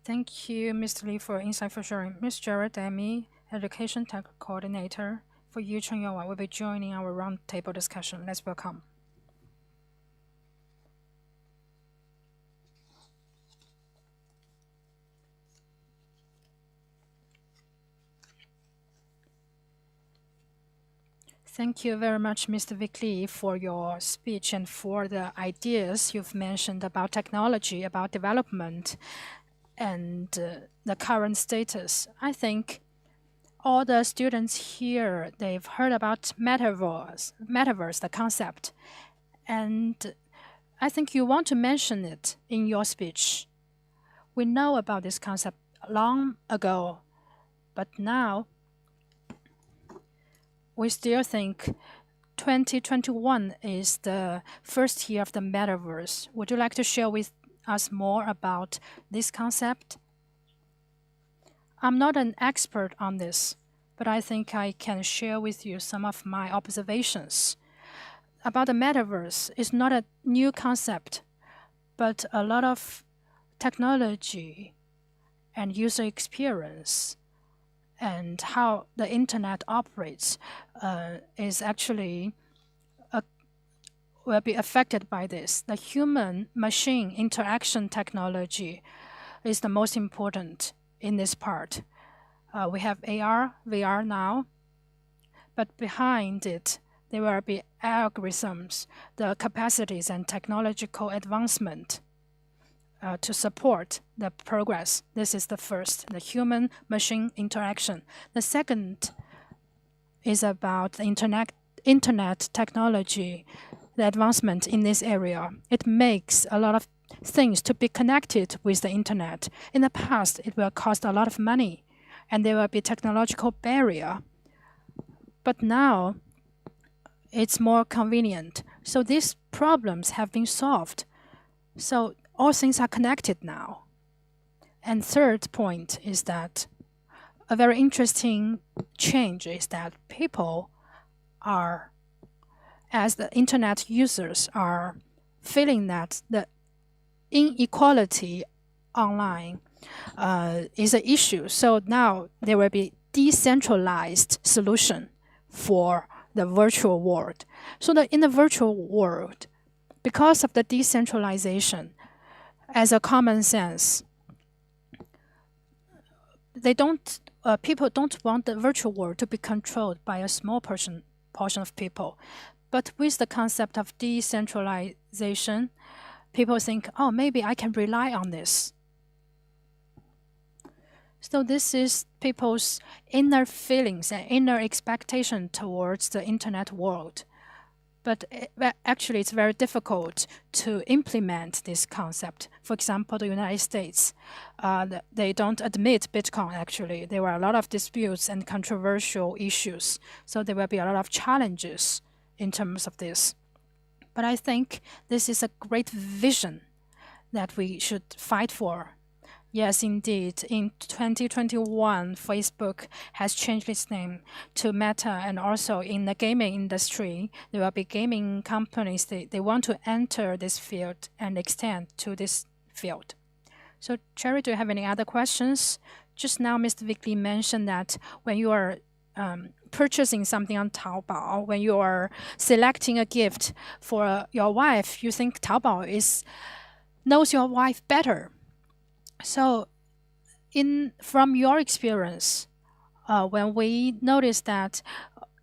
Thank you, Mr. Lee, for insight for sharing. Ms. Jared Demi, Education Tech Coordinator for Yu Chengyawa, will be joining our roundtable discussion. Let's welcome. Thank you very much, Mr. Vic Lee, for your speech and for the ideas you've mentioned about technology, about development, and the current status. I think all the students here, they've heard about metaverse, the concept. And I think you want to mention it in your speech. We know about this concept long ago, but now we still think 2021 is the first year of the metaverse. Would you like to share with us more about this concept? I'm not an expert on this, but I think I can share with you some of my observations. About the metaverse, it's not a new concept, but a lot of technology and user experience and how the internet operates is actually will be affected by this. The human-machine interaction technology is the most important in this part. We have AR, VR now, but behind it, there will be algorithms, the capacities and technological advancement to support the progress. This is the first, the human-machine interaction. The second is about the internet technology, the advancement in this area. It makes a lot of things to be connected with the internet. In the past, it will cost a lot of money, and there will be technological barrier. But now, it's more convenient. So these problems have been solved. So all things are connected now. And third point is that a very interesting change is that people are, as the internet users are feeling that the inequality online is an issue. So now there will be decentralized solution for the virtual world. So that in the virtual world, because of the decentralization, as a common sense, people don't want the virtual world to be controlled by a small portion of people. But with the concept of decentralization, people think, oh, maybe I can rely on this. So this is people's inner feelings and inner expectation towards the internet world. But actually, it's very difficult to implement this concept. For example, the United States, they don't admit Bitcoin, actually. There were a lot of disputes and controversial issues. So there will be a lot of challenges in terms of this. But I think this is a great vision that we should fight for. Yes, indeed. In 2021, Facebook has changed its name to Meta, and also in the gaming industry, there will be gaming companies, they want to enter this field and extend to this field. So, Cherry, do you have any other questions? Just now, Mr. Vic Lee mentioned that when you are purchasing something on Taobao, when you are selecting a gift for your wife, you think Taobao knows your wife better. So, from your experience, when we notice that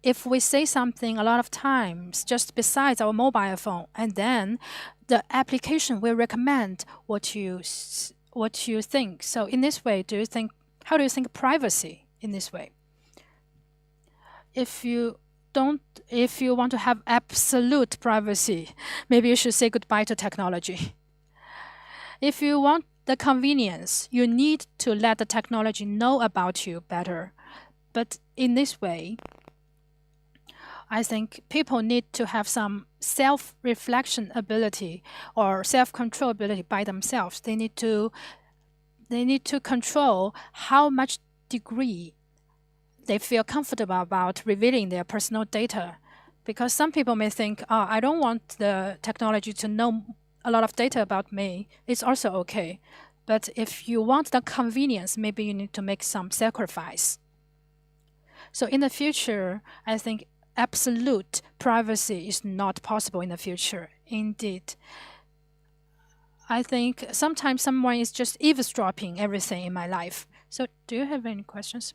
if we say something a lot of times just besides our mobile phone, and then the application will recommend what you think. So, in this way, how do you think privacy in this way? If you want to have absolute privacy, maybe you should say goodbye to technology. If you want the convenience, you need to let the technology know about you better. But in this way, I think people need to have some self-reflection ability or self-control ability by themselves. They need to control how much degree they feel comfortable about revealing their personal data. Because some people may think, oh, I don't want the technology to know a lot of data about me. It's also okay. But if you want the convenience, maybe you need to make some sacrifice. So in the future, I think absolute privacy is not possible in the future. Indeed. I think sometimes someone is just eavesdropping everything in my life. So do you have any questions?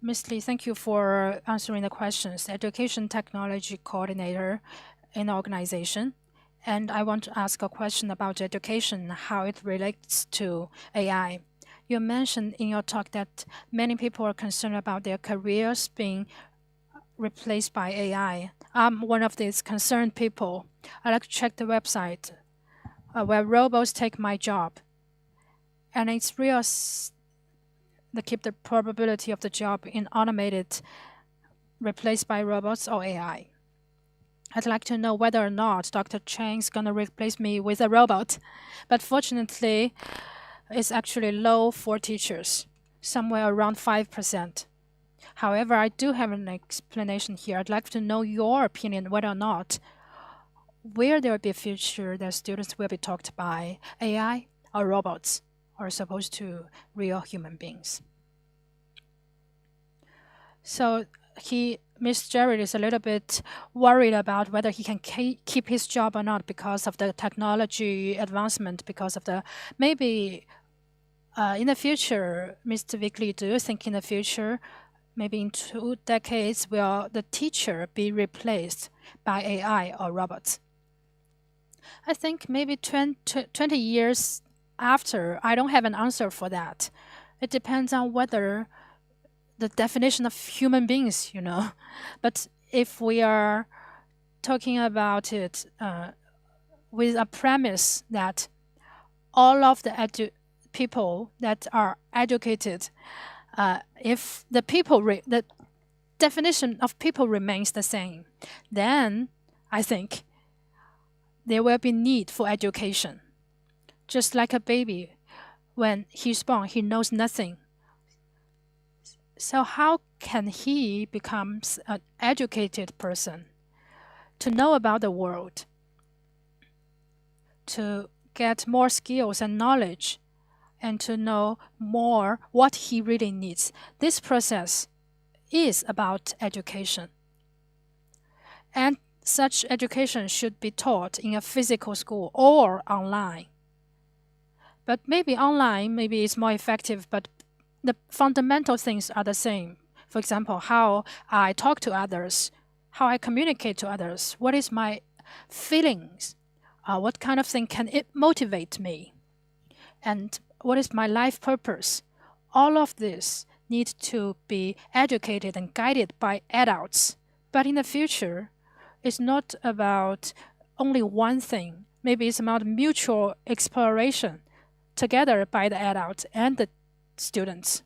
Ms. Lee, thank you for answering the questions. Education Technology Coordinator in the organization. And I want to ask a question about education, how it relates to AI. You mentioned in your talk that many people are concerned about their careers being replaced by AI. I'm one of these concerned people. I like to check the website where robots take my job. And it's real, they keep the probability of the job in automated replaced by robots or AI. I'd like to know whether or not Dr. Chang's gonna replace me with a robot. But fortunately, it's actually low for teachers, somewhere around 5%. However, I do have an explanation here. I'd like to know your opinion whether or not where there will be a future that students will be taught by AI or robots or as opposed to real human beings. So Mr. Jared is a little bit worried about whether he can keep his job or not because of the technology advancement, because of the maybe in the future, Mr. Vickley, do you think in the future, maybe in 2 decades, will the teacher be replaced by AI or robots? I think maybe 20 years after, I don't have an answer for that. It depends on whether the definition of human beings, But if we are talking about it with a premise that all of the people that are educated, if the the definition of people remains the same, then I think there will be need for education. Just like a baby, when he's born, he knows nothing. So how can he become an educated person to know about the world, to get more skills and knowledge, and to know more what he really needs? This process is about education. And such education should be taught in a physical school or online. But maybe online, maybe it's more effective, but the fundamental things are the same. For example, how I talk to others, how I communicate to others, what is my feelings, what kind of thing can it motivate me, and what is my life purpose. All of this need to be educated and guided by adults. But in the future, it's not about only one thing. Maybe it's about mutual exploration together by the adults and the students.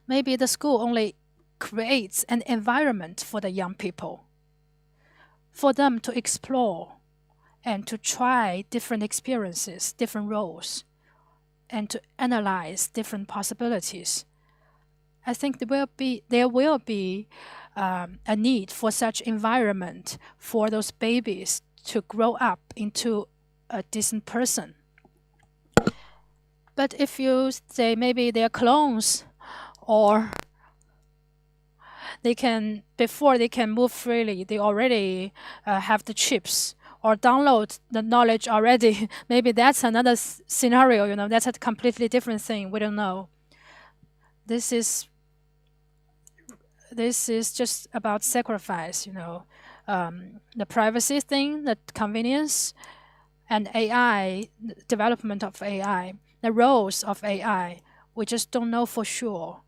Maybe the school only creates an environment for the young people, for them to explore and to try different experiences, different roles, and to analyze different possibilities. I think there will be a need for such environment for those babies to grow up into a decent person. But if you say maybe they're clones, or before they can move freely, they already have the chips or download the knowledge already. Maybe that's another scenario, that's a completely different thing. We don't know. This is just about sacrifice, the privacy thing, the convenience, and AI, development of AI, the roles of AI. We just don't know for sure.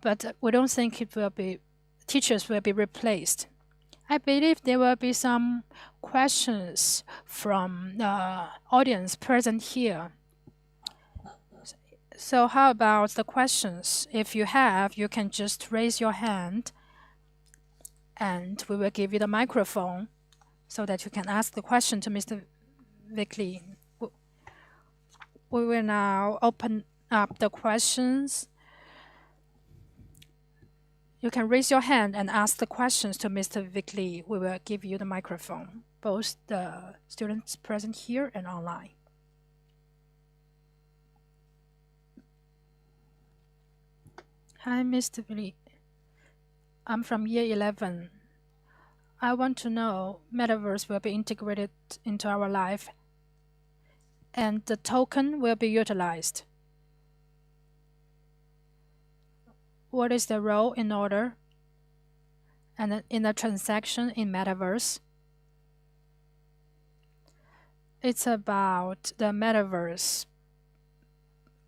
But we don't think teachers will be replaced. I believe there will be some questions from the audience present here. So how about the questions? If you have, you can just raise your hand and we will give you the microphone so that you can ask the question to Mr. Vickley. We will now open up the questions. You can raise your hand and ask the questions to Mr. Vickley. We will give you the microphone, both the students present here and online. Hi, Mr. Vickley. I'm from year 11. I want to know metaverse will be integrated into our life and the token will be utilized. what is the role in order and in the transaction in metaverse? It's about the metaverse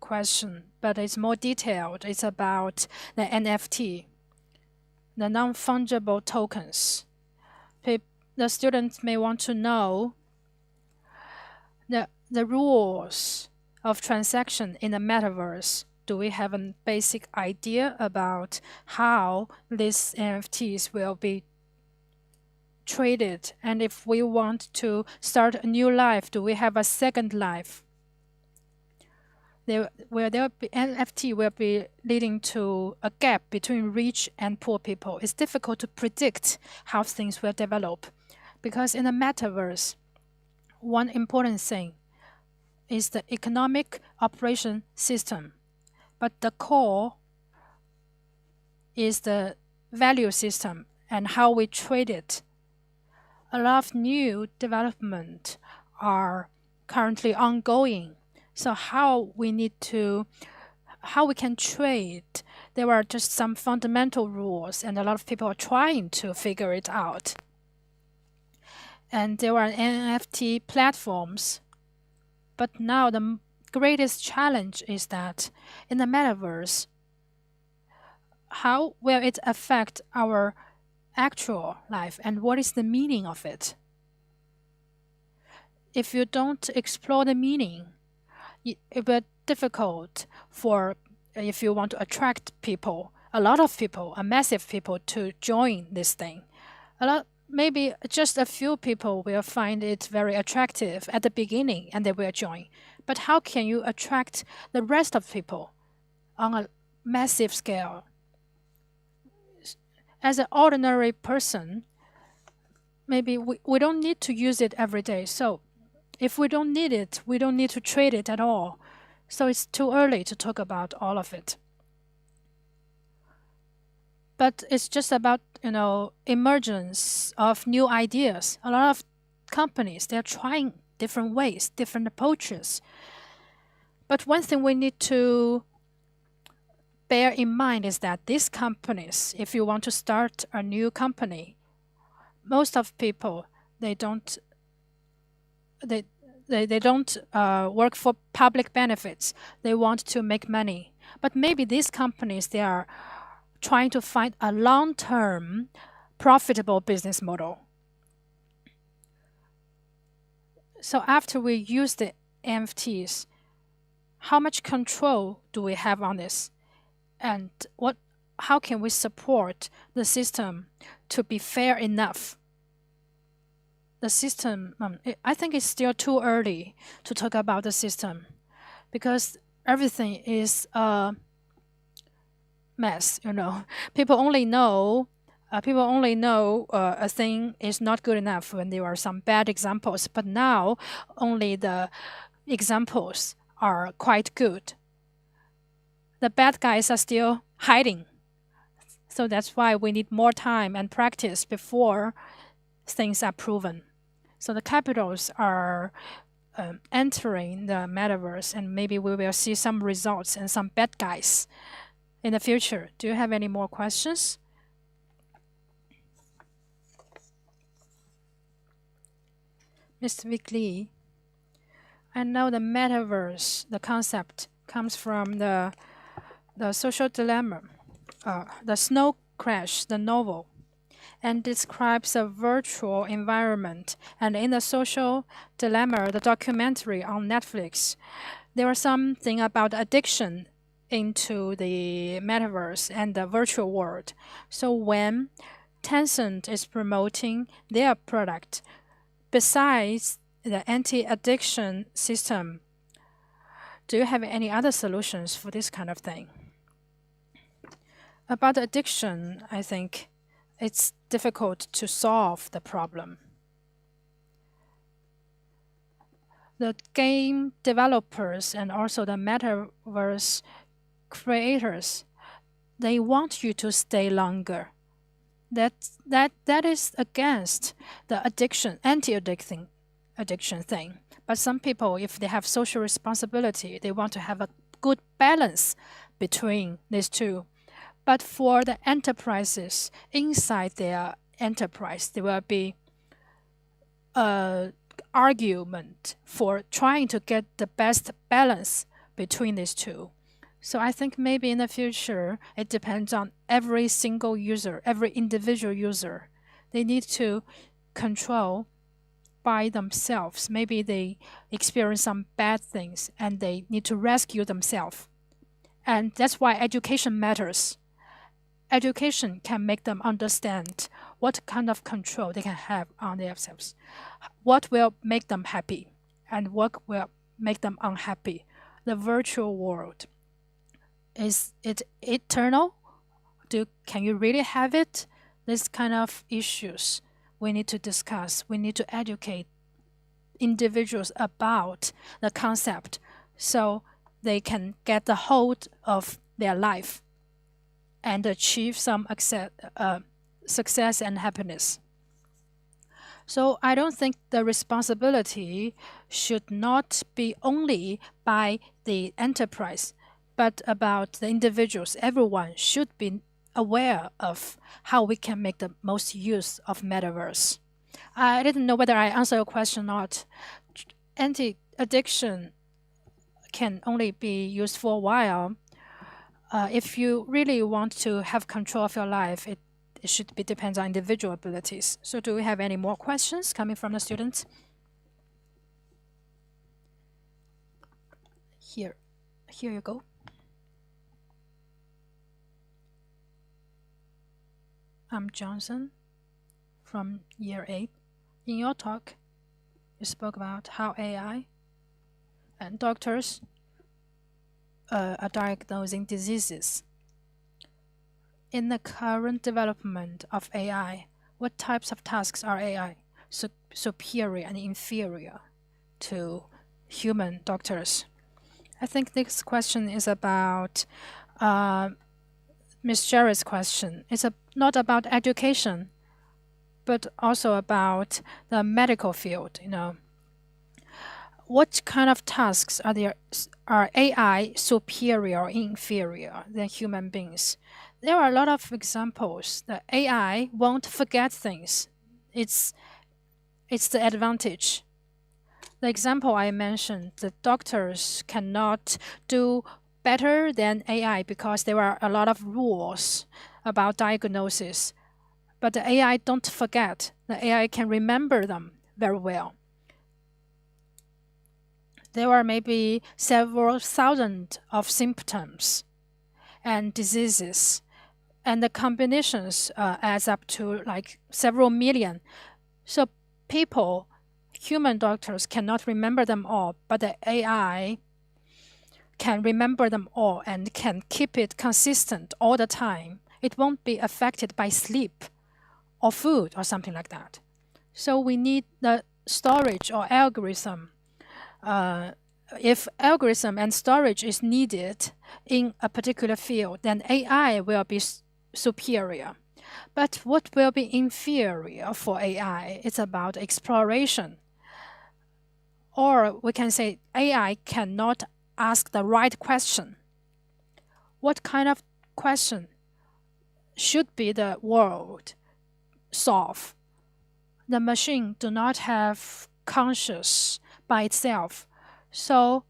question, but it's more detailed. It's about the NFT, the non-fungible tokens. The students may want to know the rules of transaction in the metaverse. Do we have a basic idea about how these NFTs will be traded? And if we want to start a new life, do we have a second life? NFT will be leading to a gap between rich and poor people. It's difficult to predict how things will develop, because in the metaverse, one important thing is the economic operation system, but the core is the value system and how we trade it. A lot of new development are currently ongoing. So how we can trade, there are just some fundamental rules, and a lot of people are trying to figure it out. And there are NFT platforms. But now the greatest challenge is that in the metaverse, how will it affect our actual life, and what is the meaning of it? If you don't explore the meaning, it will be difficult if you want to attract people, a lot of people, a massive people to join this thing. Maybe just a few people will find it very attractive at the beginning and they will join. But how can you attract the rest of people on a massive scale? As an ordinary person, maybe we don't need to use it every day. So if we don't need it, we don't need to trade it at all. So it's too early to talk about all of it. But it's just about, emergence of new ideas. A lot of companies, they're trying different ways, different approaches. But one thing we need to bear in mind is that these companies, if you want to start a new company, most of people, they don't work for public benefits. They want to make money. But maybe these companies, they are trying to find a long-term profitable business model. So after we use the NFTs, how much control do we have on this? And how can we support the system to be fair enough? The system, I think it's still too early to talk about the system, because everything is a mess. People only know a thing is not good enough when there are some bad examples. But now only the examples are quite good. The bad guys are still hiding. So that's why we need more time and practice before things are proven. So the capitals are entering the metaverse, and maybe we will see some results and some bad guys in the future. Do you have any more questions? Mr. Vic Lee, I know the metaverse, the concept, comes from the social dilemma, the Snow Crash, the novel, and describes a virtual environment. And in the social dilemma, the documentary on Netflix, there was something about addiction into the metaverse and the virtual world. So when Tencent is promoting their product, besides the anti-addiction system, do you have any other solutions for this kind of thing? About addiction, I think it's difficult to solve the problem. The game developers and also the metaverse creators, they want you to stay longer. That is against the anti-addiction thing. But some people, if they have social responsibility, they want to have a good balance between these two. But for the enterprises, inside their enterprise, there will be an argument for trying to get the best balance between these two. So I think maybe in the future, it depends on every single user, every individual user. They need to control by themselves. Maybe they experience some bad things and they need to rescue themselves. And that's why education matters. Education can make them understand what kind of control they can have on themselves, what will make them happy, and what will make them unhappy. The virtual world, is it eternal? Can you really have it? This kind of issues we need to discuss. We need to educate individuals about the concept so they can get the hold of their life and achieve some success and happiness. So I don't think the responsibility should not be only by the enterprise, but about the individuals. Everyone should be aware of how we can make the most use of metaverse. I didn't know whether I answered your question or not. Anti-addiction can only be used for a while. If you really want to have control of your life, it should be depends on individual abilities. So do we have any more questions coming from the students? Here you go. I'm Johnson from year 8. In your talk, you spoke about how AI and doctors are diagnosing diseases. In the current development of AI, what types of tasks are AI superior and inferior to human doctors? I think this question is about Ms. Jerry's question. It's not about education, but also about the medical field. What kind of tasks are AI superior or inferior than human beings? There are a lot of examples that AI won't forget things. It's the advantage. The example I mentioned, the doctors cannot do better than AI because there are a lot of rules about diagnosis. But the AI don't forget. The AI can remember them very well. There are maybe several thousand of symptoms and diseases, and the combinations adds up to like several million. So human doctors cannot remember them all, but the AI can remember them all and can keep it consistent all the time. It won't be affected by sleep or food or something like that. So we need the storage or algorithm. If algorithm and storage is needed in a particular field, then AI will be superior. But what will be inferior for AI? It's about exploration. Or we can say AI cannot ask the right question. What kind of question should be the world solve? The machine do not have conscious by itself, so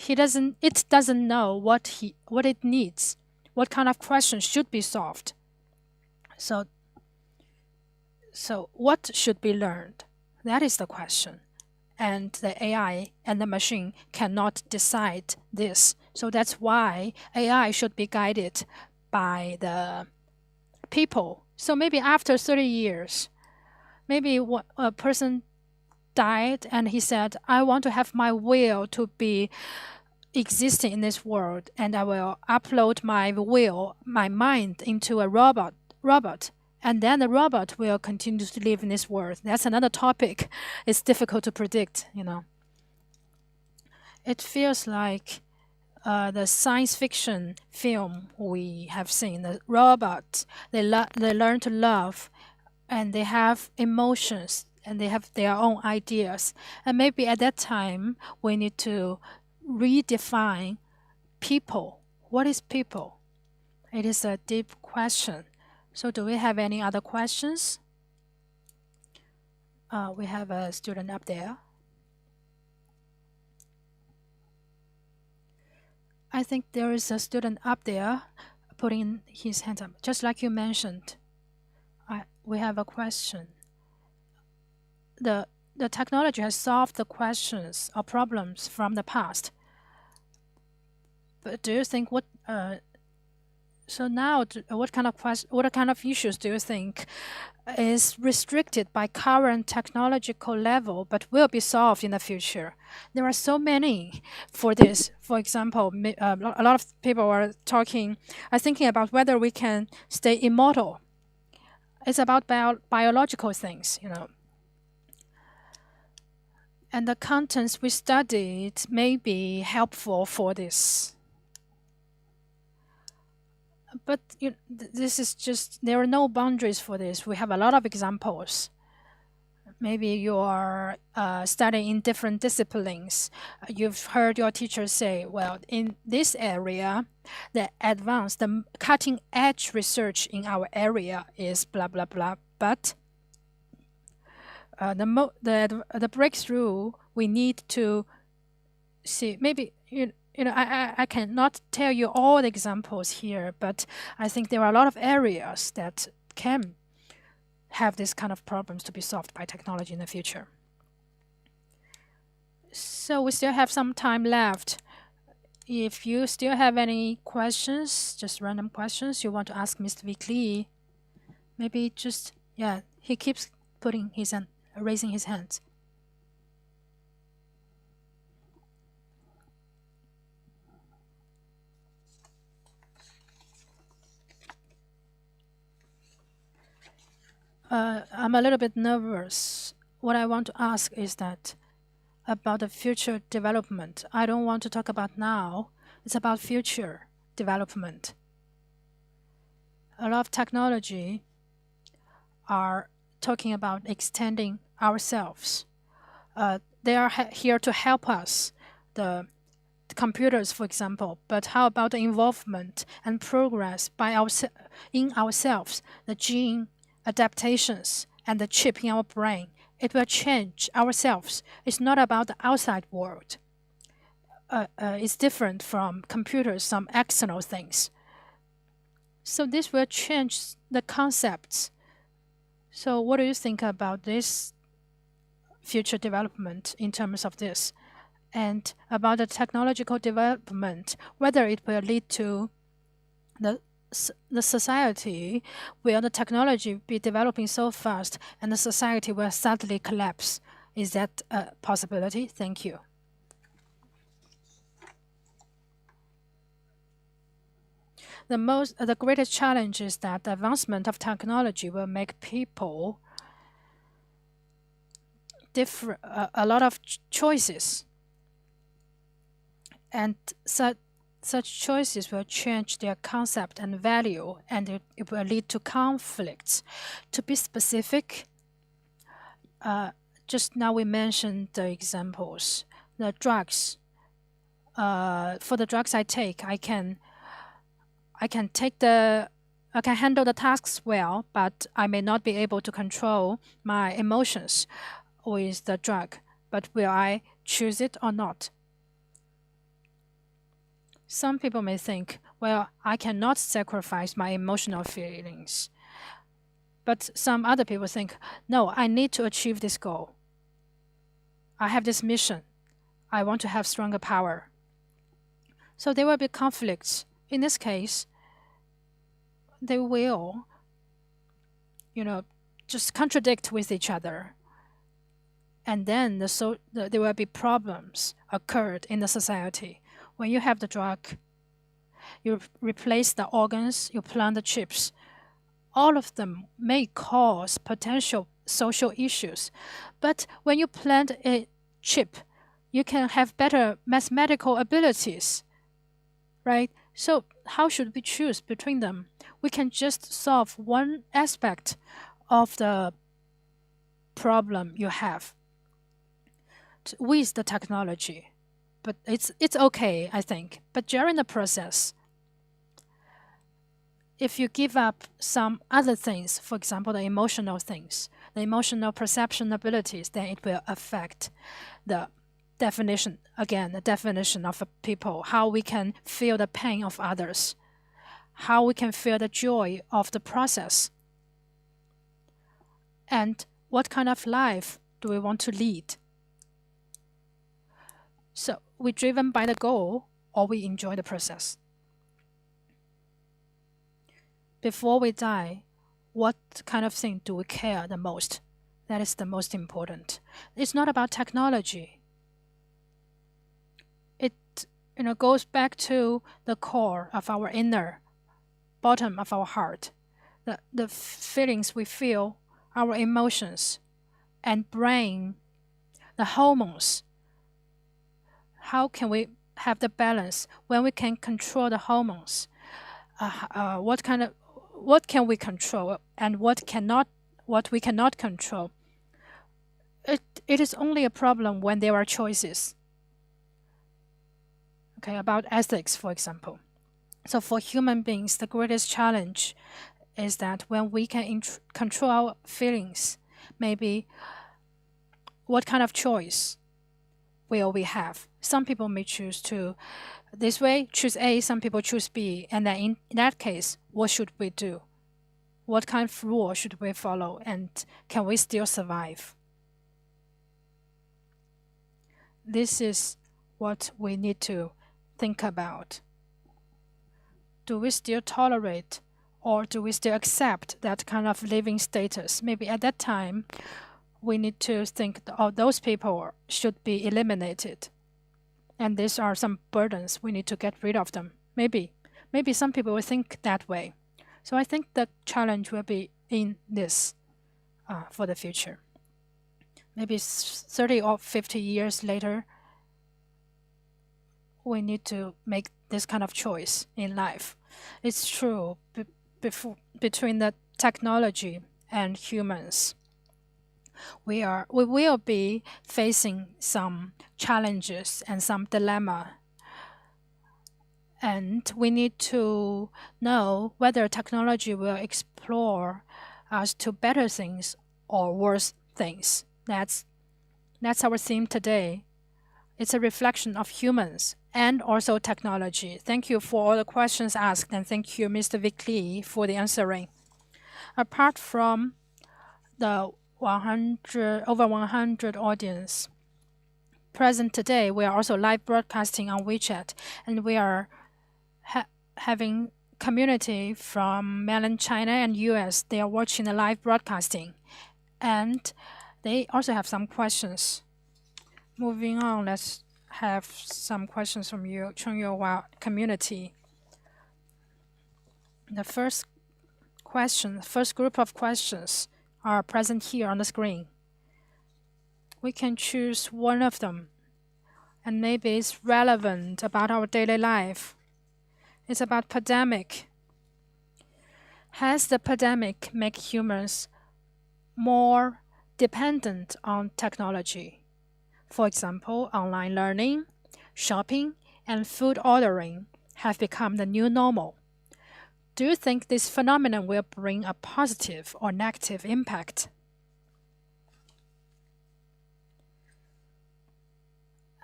it doesn't know what it needs, what kind of question should be solved. So what should be learned? That is the question. And the AI and the machine cannot decide this. So that's why AI should be guided by the people. So maybe after 30 years, maybe a person died and he said, I want to have my will to be existing in this world, and I will upload my will, my mind, into a robot, and then the robot will continue to live in this world. That's another topic. It's difficult to predict, It feels like the science fiction film we have seen. The robots, they learn to love, and they have emotions, and they have their own ideas. And maybe at that time, we need to redefine people. What is people? It is a deep question. So do we have any other questions? We have a student up there. I think there is a student up there putting his hand up. Just like you mentioned, we have a question. The technology has solved the questions or problems from the past. But do you think what kind of issues do you think is restricted by current technological level but will be solved in the future? There are so many for this. For example, a lot of people are thinking about whether we can stay immortal. It's about biological things, you know. And the contents we studied may be helpful for this. But this is just, there are no boundaries for this. We have a lot of examples. Maybe you are studying in different disciplines. You've heard your teacher say, well, in this area, the cutting edge research in our area is blah, blah, blah. But the breakthrough we need to see, maybe, I cannot tell you all the examples here, but I think there are a lot of areas that can have this kind of problems to be solved by technology in the future. So we still have some time left. If you still have any questions, just random questions you want to ask Mr. Vic Lee, maybe just, he keeps putting his hand, raising his hands. I'm a little bit nervous. What I want to ask is that about the future development. I don't want to talk about now. It's about future development. A lot of technology are talking about extending ourselves. They are here to help us, the computers, for example. But how about the involvement and progress in ourselves, the gene adaptations and the chip in our brain? It will change ourselves. It's not about the outside world. It's different from computers, some external things. So this will change the concepts. So what do you think about this future development in terms of this? And about the technological development, whether it will lead to the society, will the technology be developing so fast and the society will suddenly collapse? Is that a possibility? Thank you. The greatest challenge is that the advancement of technology will make people a lot of choices, and such choices will change their concept and value, and it will lead to conflicts. To be specific, just now we mentioned the examples. The drugs. For the drugs I take, I can handle the tasks well, but I may not be able to control my emotions with the drug. But will I choose it or not? Some people may think, well, I cannot sacrifice my emotional feelings. But some other people think, no, I need to achieve this goal. I have this mission. I want to have stronger power. So there will be conflicts. In this case, they will, just contradict with each other. And then there will be problems occurred in the society. When you have the drug, you replace the organs, you plant the chips. All of them may cause potential social issues. But when you plant a chip, you can have better mathematical abilities, right? So how should we choose between them? We can just solve one aspect of the problem you have with the technology. But it's okay, I think. But during the process, if you give up some other things, for example, the emotional things, the emotional perception abilities, then it will affect the definition, again, the definition of a people, how we can feel the pain of others, how we can feel the joy of the process, and what kind of life do we want to lead. So we're driven by the goal, or we enjoy the process. Before we die, what kind of thing do we care the most? That is the most important. It's not about technology. It goes back to the core of our inner, bottom of our heart, the feelings we feel, our emotions, and brain, the hormones. How can we have the balance when we can control the hormones? What can we control and what we cannot control? It is only a problem when there are choices. Okay, about ethics, for example. So for human beings, the greatest challenge is that when we can control our feelings, maybe what kind of choice will we have? Some people may choose to this way, choose A, some people choose B, and then in that case, what should we do? What kind of rule should we follow, and can we still survive? This is what we need to think about. Do we still tolerate, or do we still accept that kind of living status? Maybe at that time, we need to think, those people should be eliminated. And these are some burdens, we need to get rid of them. Maybe some people will think that way. So I think the challenge will be in this for the future. Maybe 30 or 50 years later, we need to make this kind of choice in life. It's true, between the technology and humans, we will be facing some challenges and some dilemma. And we need to know whether technology will explore us to better things or worse things. That's our theme today. It's a reflection of humans and also technology. Thank you for all the questions asked, and thank you, Mr. Vic Lee, for the answering. Apart from the over 100 audience present today, we are also live broadcasting on WeChat, and we are having community from mainland China and US. They are watching the live broadcasting, and they also have some questions. Moving on, let's have some questions from you, Chungyuhua community. The first group of questions are present here on the screen. We can choose one of them, and maybe it's relevant about our daily life. It's about pandemic. Has the pandemic made humans more dependent on technology? For example, online learning, shopping, and food ordering have become the new normal. Do you think this phenomenon will bring a positive or negative impact?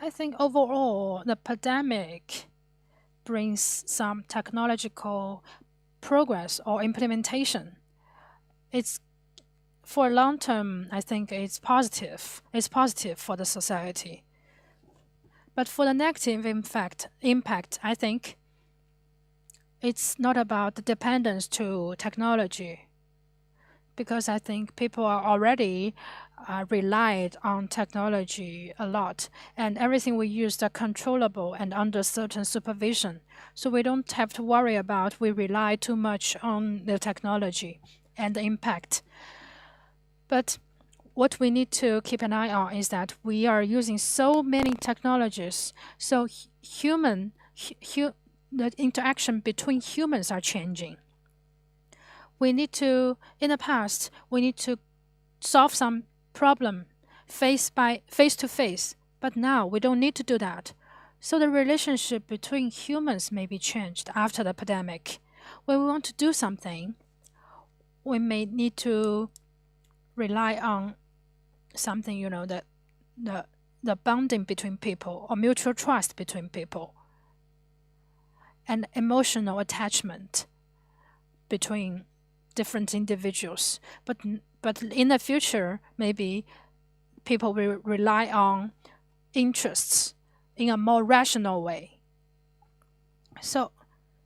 I think overall, the pandemic brings some technological progress or implementation. It's for long term, I think it's positive. It's positive for the society. But for the negative impact, I think it's not about the dependence to technology, because I think people are already relied on technology a lot, and everything we use are controllable and under certain supervision. So we don't have to worry about we rely too much on the technology and the impact. But what we need to keep an eye on is that we are using so many technologies, so the interaction between humans are changing. In the past, we need to solve some problem face to face, but now we don't need to do that. So the relationship between humans may be changed after the pandemic. when we want to do something, we may need to rely on something, the bonding between people or mutual trust between people and emotional attachment between different individuals. But in the future, maybe people will rely on interests in a more rational way. So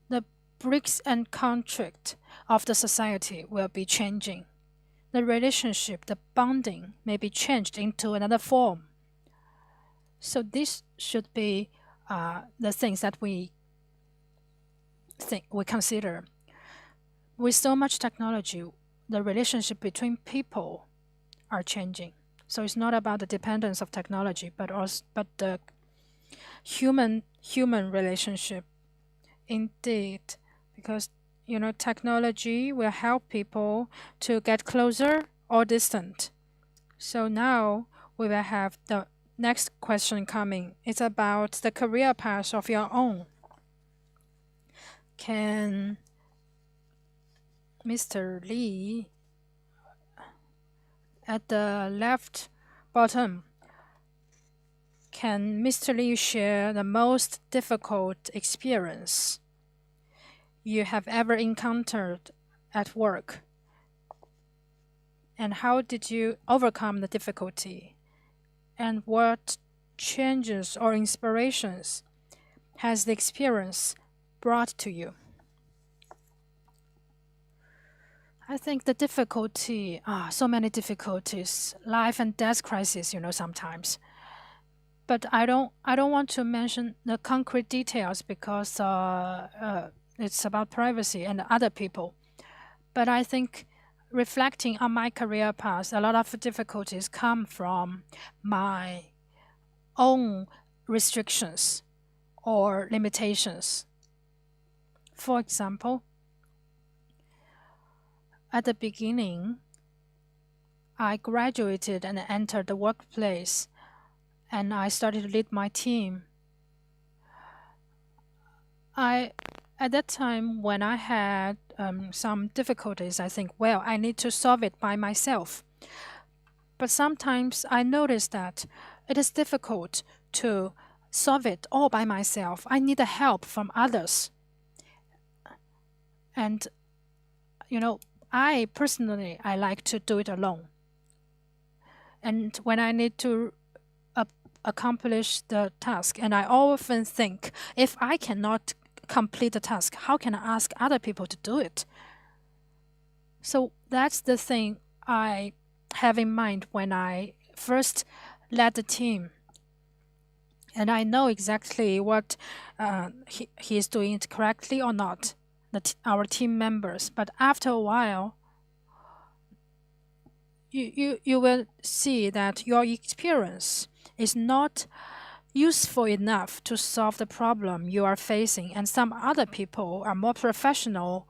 the bricks and contract of the society will be changing. The relationship, the bonding may be changed into another form. So this should be the things that we consider. With so much technology, the relationship between people are changing. So it's not about the dependence of technology, but the human relationship. Indeed, because technology will help people to get closer or distant. So now we will have the next question coming. It's about the career path of your own. Can Mr. Lee at the left bottom, can Mr. Lee share the most difficult experience you have ever encountered at work? And how did you overcome the difficulty? And what changes or inspirations has the experience brought to you? I think the difficulty, so many difficulties, life and death crisis, sometimes. But I don't want to mention the concrete details because it's about privacy and other people. But I think reflecting on my career path, a lot of difficulties come from my own restrictions or limitations. For example, at the beginning, I graduated and entered the workplace, and I started to lead my team. At that time, when I had some difficulties, I think, well, I need to solve it by myself. But sometimes I noticed that it is difficult to solve it all by myself. I need the help from others. And, I personally like to do it alone. And when I need to accomplish the task, and I often think, if I cannot complete the task, how can I ask other people to do it? So that's the thing I have in mind when I first led the team. And I know exactly what he is doing it correctly or not, our team members. But after a while, you will see that your experience is not useful enough to solve the problem you are facing, and some other people are more professional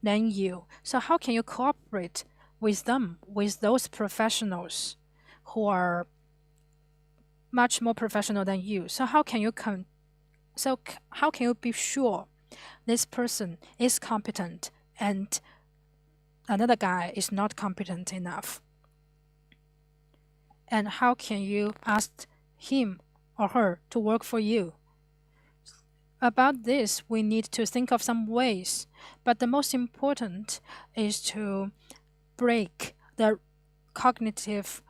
than you. So how can you cooperate with them, with those professionals who are much more professional than you? So how can you be sure this person is competent and another guy is not competent enough? And how can you ask him or her to work for you? About this, we need to think of some ways, but the most important is to break the cognitive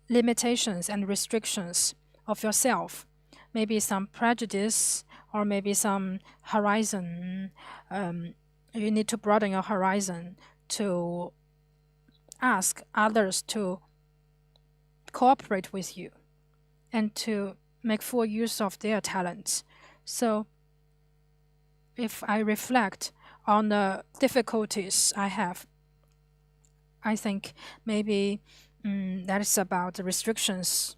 limitations and restrictions of yourself. Maybe some prejudice or maybe some horizon. You need to broaden your horizon to ask others to cooperate with you and to make full use of their talents. So if I reflect on the difficulties I have, I think maybe that is about the restrictions.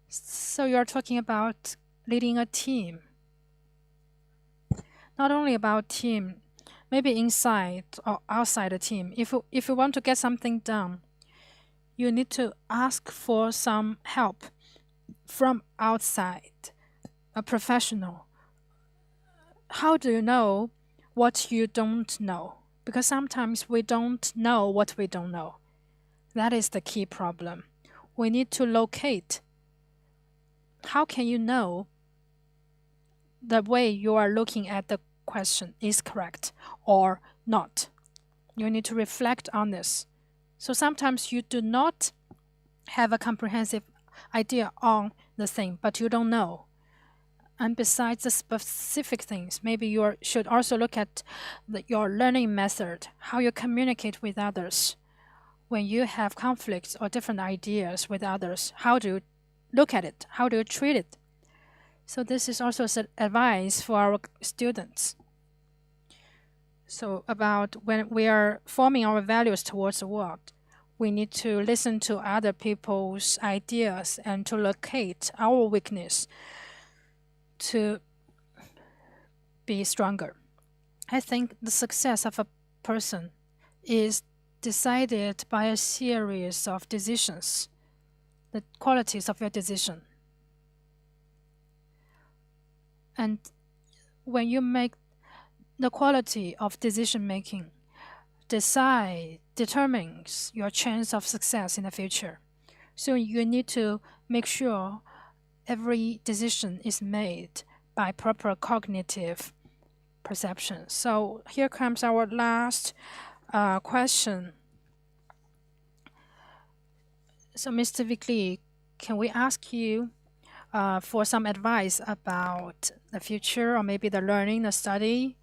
So you're talking about leading a team. Not only about team, maybe inside or outside a team. If you want to get something done, you need to ask for some help from outside, a professional how do you know what you don't know? Because sometimes we don't know what we don't know. That is the key problem. We need to locate. How can you know the way you are looking at the question is correct or not? You need to reflect on this. So sometimes you do not have a comprehensive idea on the thing, but you don't know. And besides the specific things, maybe you should also look at your learning method, how you communicate with others. When you have conflicts or different ideas with others, how do you look at it? How do you treat it? So this is also some advice for our students. So about when we are forming our values towards the world, we need to listen to other people's ideas and to locate our weakness to be stronger. I think the success of a person is decided by a series of decisions, the qualities of your decision. And when you make the quality of decision making determines your chance of success in the future. So you need to make sure every decision is made by proper cognitive perception. So here comes our last question. So Mr. Vickli, can we ask you for some advice about the future or maybe the learning, the study?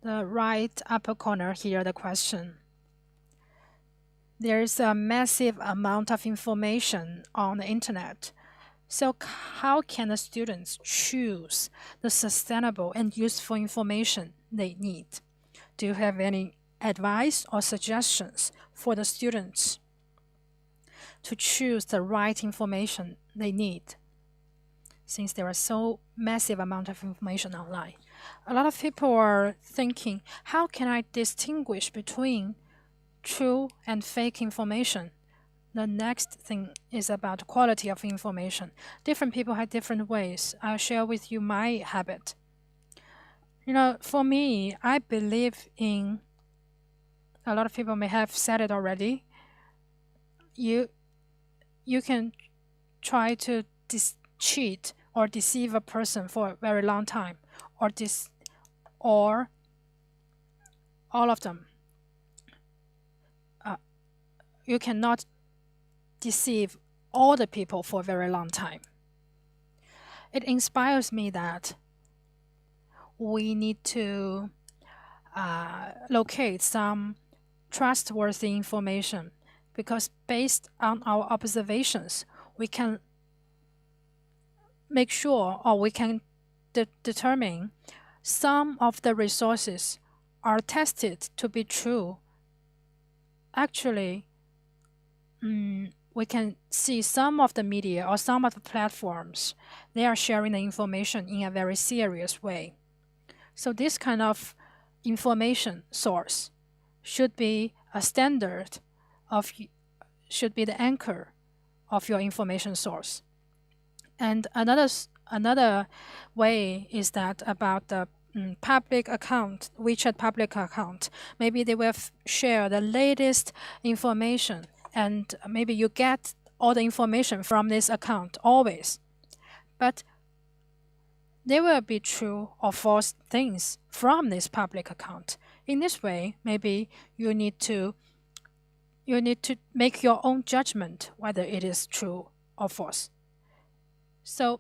The right upper corner here, the question. There's a massive amount of information on the internet. So how can the students choose the sustainable and useful information they need? Do you have any advice or suggestions for the students to choose the right information they need, since there are so massive amount of information online? A lot of people are thinking, how can I distinguish between true and fake information? The next thing is about quality of information. Different people have different ways. I'll share with you my habit. For me, I believe in, a lot of people may have said it already, you can try to cheat or deceive a person for a very long time, or all of them. You cannot deceive all the people for a very long time. It inspires me that we need to locate some trustworthy information, because based on our observations, we can make sure, or we can determine some of the resources are tested to be true. Actually, we can see some of the media or some of the platforms, they are sharing the information in a very serious way. So this kind of information source should be a standard of, should be the anchor of your information source. And another way is that about the public account, WeChat public account. Maybe they will share the latest information, and maybe you get all the information from this account always. But there will be true or false things from this public account. In this way, maybe you need to make your own judgment whether it is true or false. So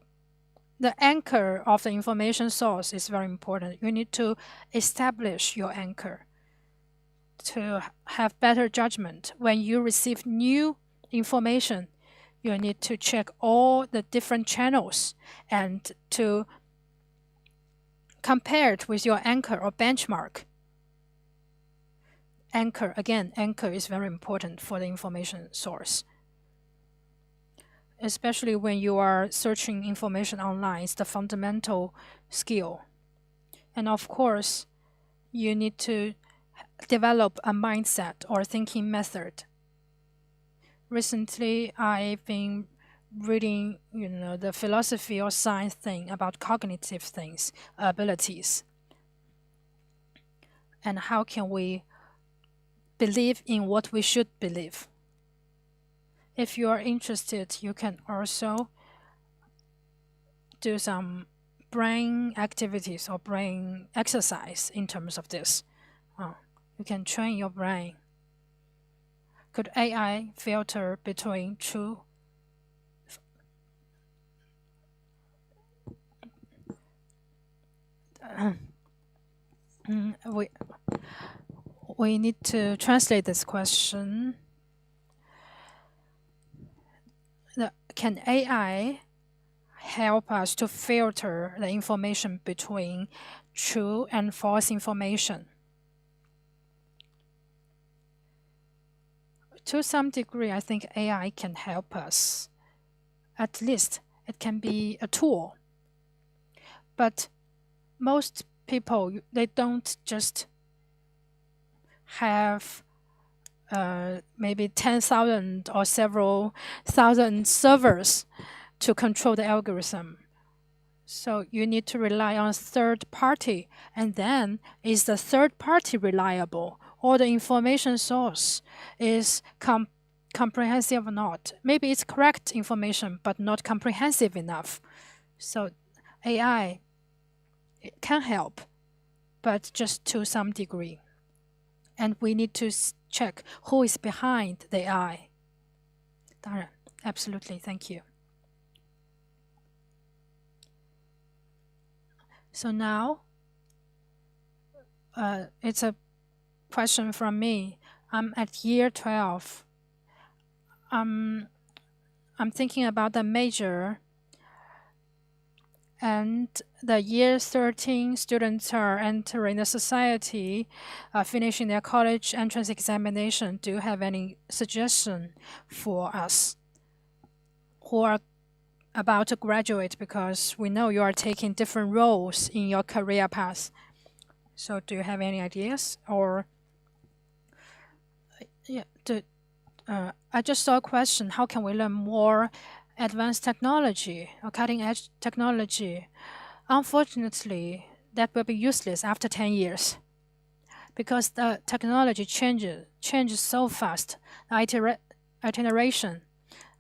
the anchor of the information source is very important. You need to establish your anchor to have better judgment. When you receive new information, you need to check all the different channels and to compare it with your anchor or benchmark. Anchor is very important for the information source. Especially when you are searching information online, it's the fundamental skill. And of course, you need to develop a mindset or thinking method recently I've been reading, the philosophy or science thing about cognitive things, abilities. And how can we believe in what we should believe? If you are interested, you can also do some brain activities or brain exercise in terms of this. You can train your brain. Could AI filter between true we need to translate this question. Can AI help us to filter the information between true and false information? To some degree, I think AI can help us. At least it can be a tool. But most people, they don't just have maybe 10,000 or several thousand servers to control the algorithm. So you need to rely on a third party. And then, is the third party reliable? Or the information source is comprehensive or not? Maybe it's correct information, but not comprehensive enough. So AI can help, but just to some degree. And we need to check who is behind the AI. 当然, absolutely, thank you. So now, it's a question from me. I'm at year 12. I'm thinking about the major, and the year 13 students are entering the society, finishing their college entrance examination. Do you have any suggestion for us who are about to graduate? Because we know you are taking different roles in your career path. So do you have any ideas? Or I just saw a question, how can we learn more advanced technology or cutting-edge technology? Unfortunately, that will be useless after 10 years because the technology changes so fast. The iteration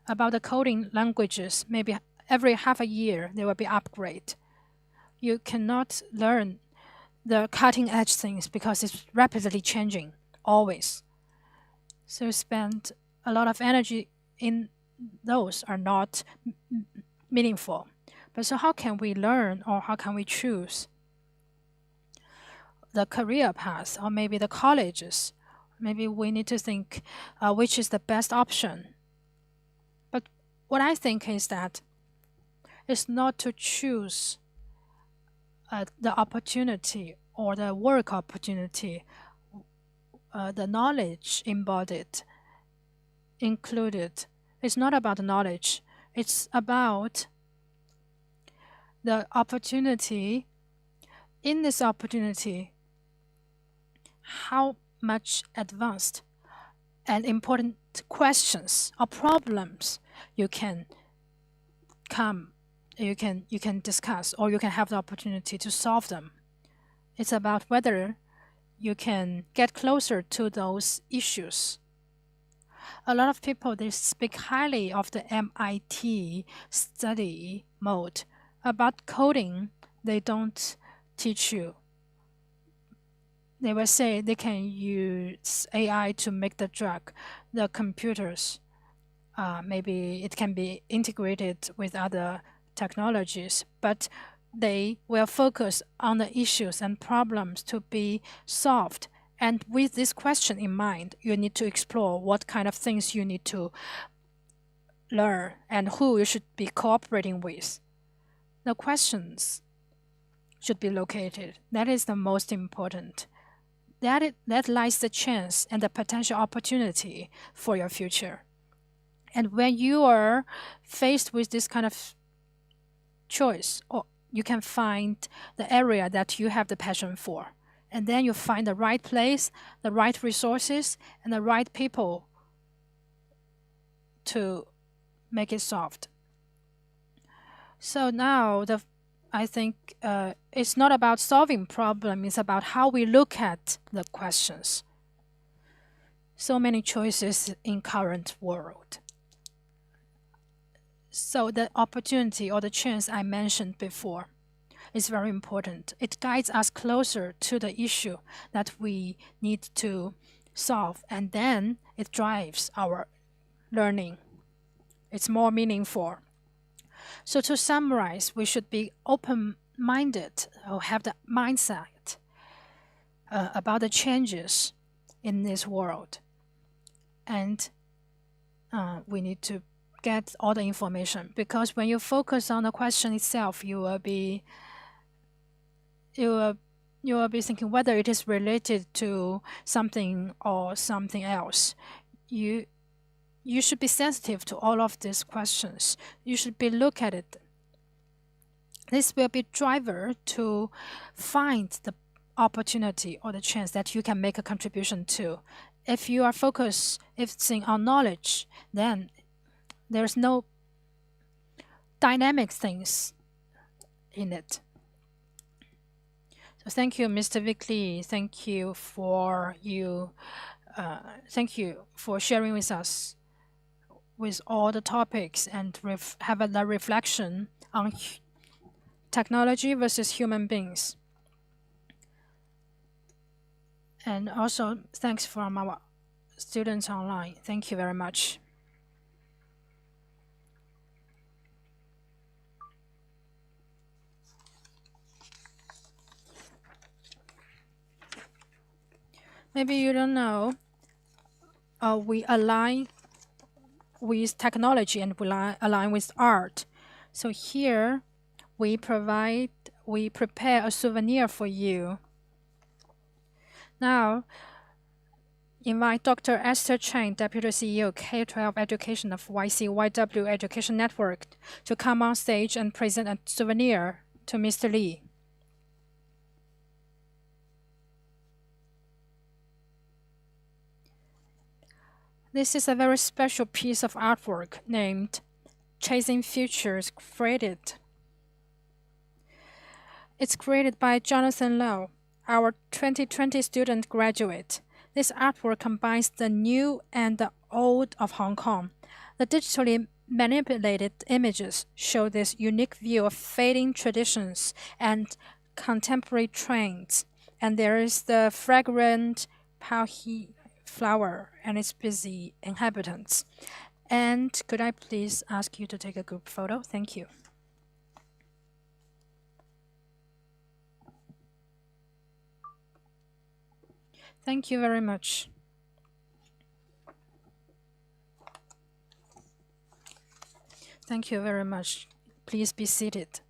about the coding languages, maybe every half a year there will be upgrade. You cannot learn the cutting-edge things because it's rapidly changing, always. So spend a lot of energy in those are not meaningful. But so how can we learn, or how can we choose the career path, or maybe the colleges? Maybe we need to think which is the best option. But what I think is that it's not to choose the opportunity or the work opportunity, the knowledge embodied, included. It's not about the knowledge. It's about the opportunity. In this opportunity, how much advanced and important questions or problems you can discuss, or you can have the opportunity to solve them. It's about whether you can get closer to those issues. A lot of people, they speak highly of the MIT study mode. About coding, they don't teach you. They will say they can use AI to make the drug, the computers. Maybe it can be integrated with other technologies, but they will focus on the issues and problems to be solved. And with this question in mind, you need to explore what kind of things you need to learn and who you should be cooperating with. The questions should be located. That is the most important. That lies the chance and the potential opportunity for your future. And when you are faced with this kind of choice, or you can find the area that you have the passion for. And then you find the right place, the right resources, and the right people to make it solved. So now I think it's not about solving problem, it's about how we look at the questions. So many choices in current world. So the opportunity or the chance I mentioned before is very important. It guides us closer to the issue that we need to solve, and then it drives our learning. It's more meaningful. So to summarize, we should be open-minded or have the mindset about the changes in this world. And we need to get all the information, because when you focus on the question itself, you will be thinking whether it is related to something or something else. You should be sensitive to all of these questions. You should be look at it. This will be driver to find the opportunity or the chance that you can make a contribution to. If you are focusing on knowledge, then there's no dynamic things in it. So thank you, Mr. Vic Lee. Thank you for sharing with us with all the topics and have a reflection on technology versus human beings. And also thanks from our students online. Thank you very much. Maybe you don't know, we align with technology and we align with art. So here we prepare a souvenir for you. Now, invite Dr. Esther Chen, Deputy CEO, K-12 Education of YCYW Education Network, to come on stage and present a souvenir to Mr. Lee. This is a very special piece of artwork named Chasing Futures Created. It's created by Jonathan Lau, our 2020 student graduate. This artwork combines the new and the old of Hong Kong. The digitally manipulated images show this unique view of fading traditions and contemporary trends. And there is the fragrant Pao He flower and its busy inhabitants. And could I please ask you to take a group photo? Thank you. Thank you very much. Thank you very much. Please be seated.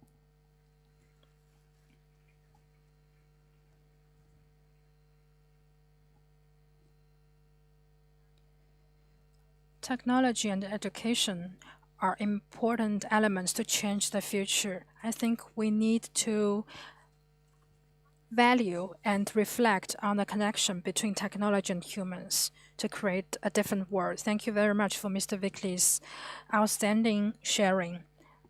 Technology and education are important elements to change the future. I think we need to value and reflect on the connection between technology and humans to create a different world. Thank you very much for Mr. Vic Lee's outstanding sharing,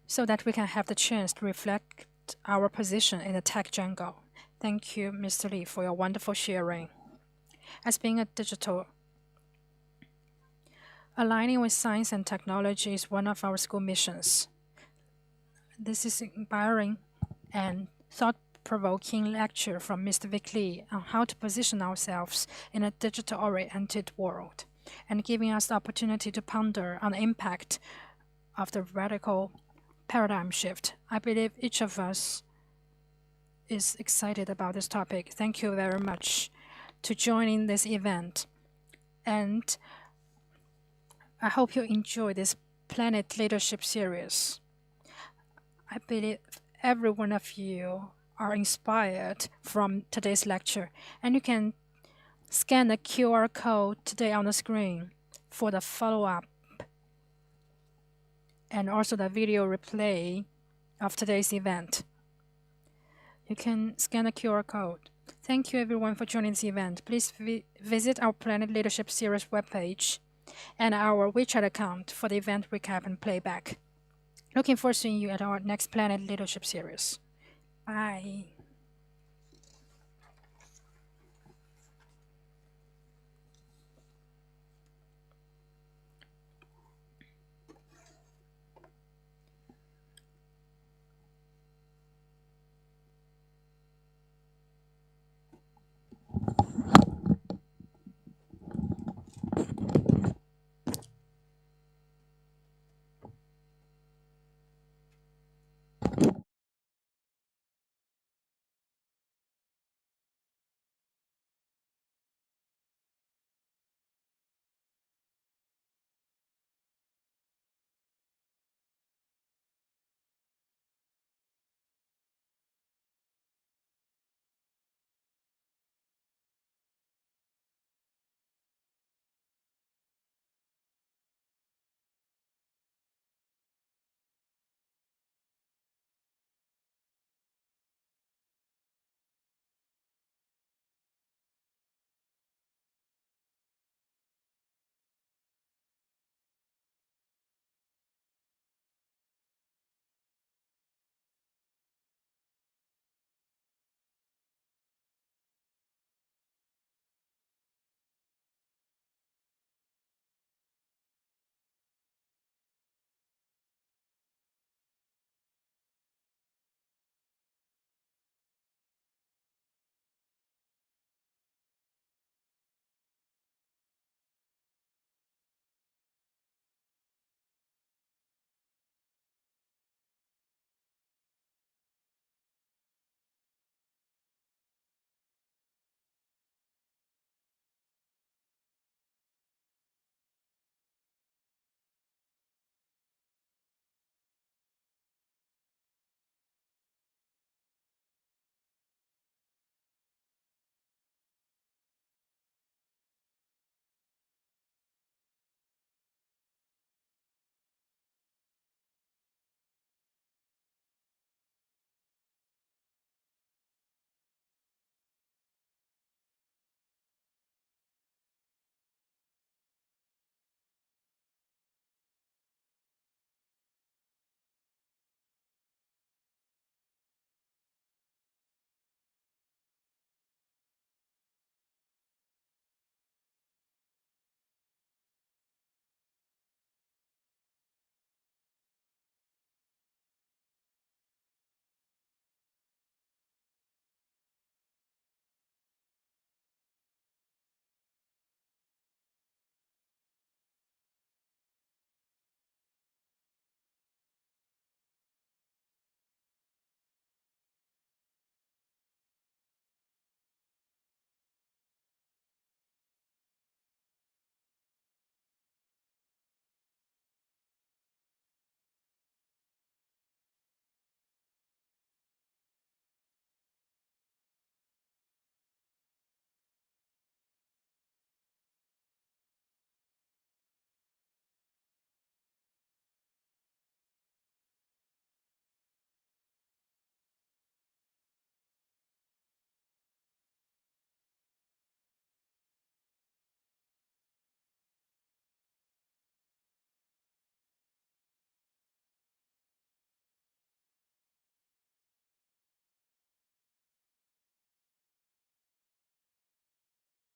so that we can have the chance to reflect our position in the tech jungle. Thank you, Mr. Lee, for your wonderful sharing. As being a digital, aligning with science and technology is one of our school missions. This is inspiring and thought-provoking lecture from Mr. Vic Lee on how to position ourselves in a digital-oriented world, and giving us the opportunity to ponder on the impact of the radical paradigm shift. I believe each of us is excited about this topic. Thank you very much to joining this event. And I hope you enjoy this Planet Leadership Series. I believe every one of you are inspired from today's lecture, and you can scan the QR code today on the screen for the follow-up and also the video replay of today's event. You can scan the QR code. Thank you everyone for joining this event. Please visit our Planet Leadership Series webpage and our WeChat account for the event recap and playback. Looking forward to seeing you at our next Planet Leadership Series. Bye.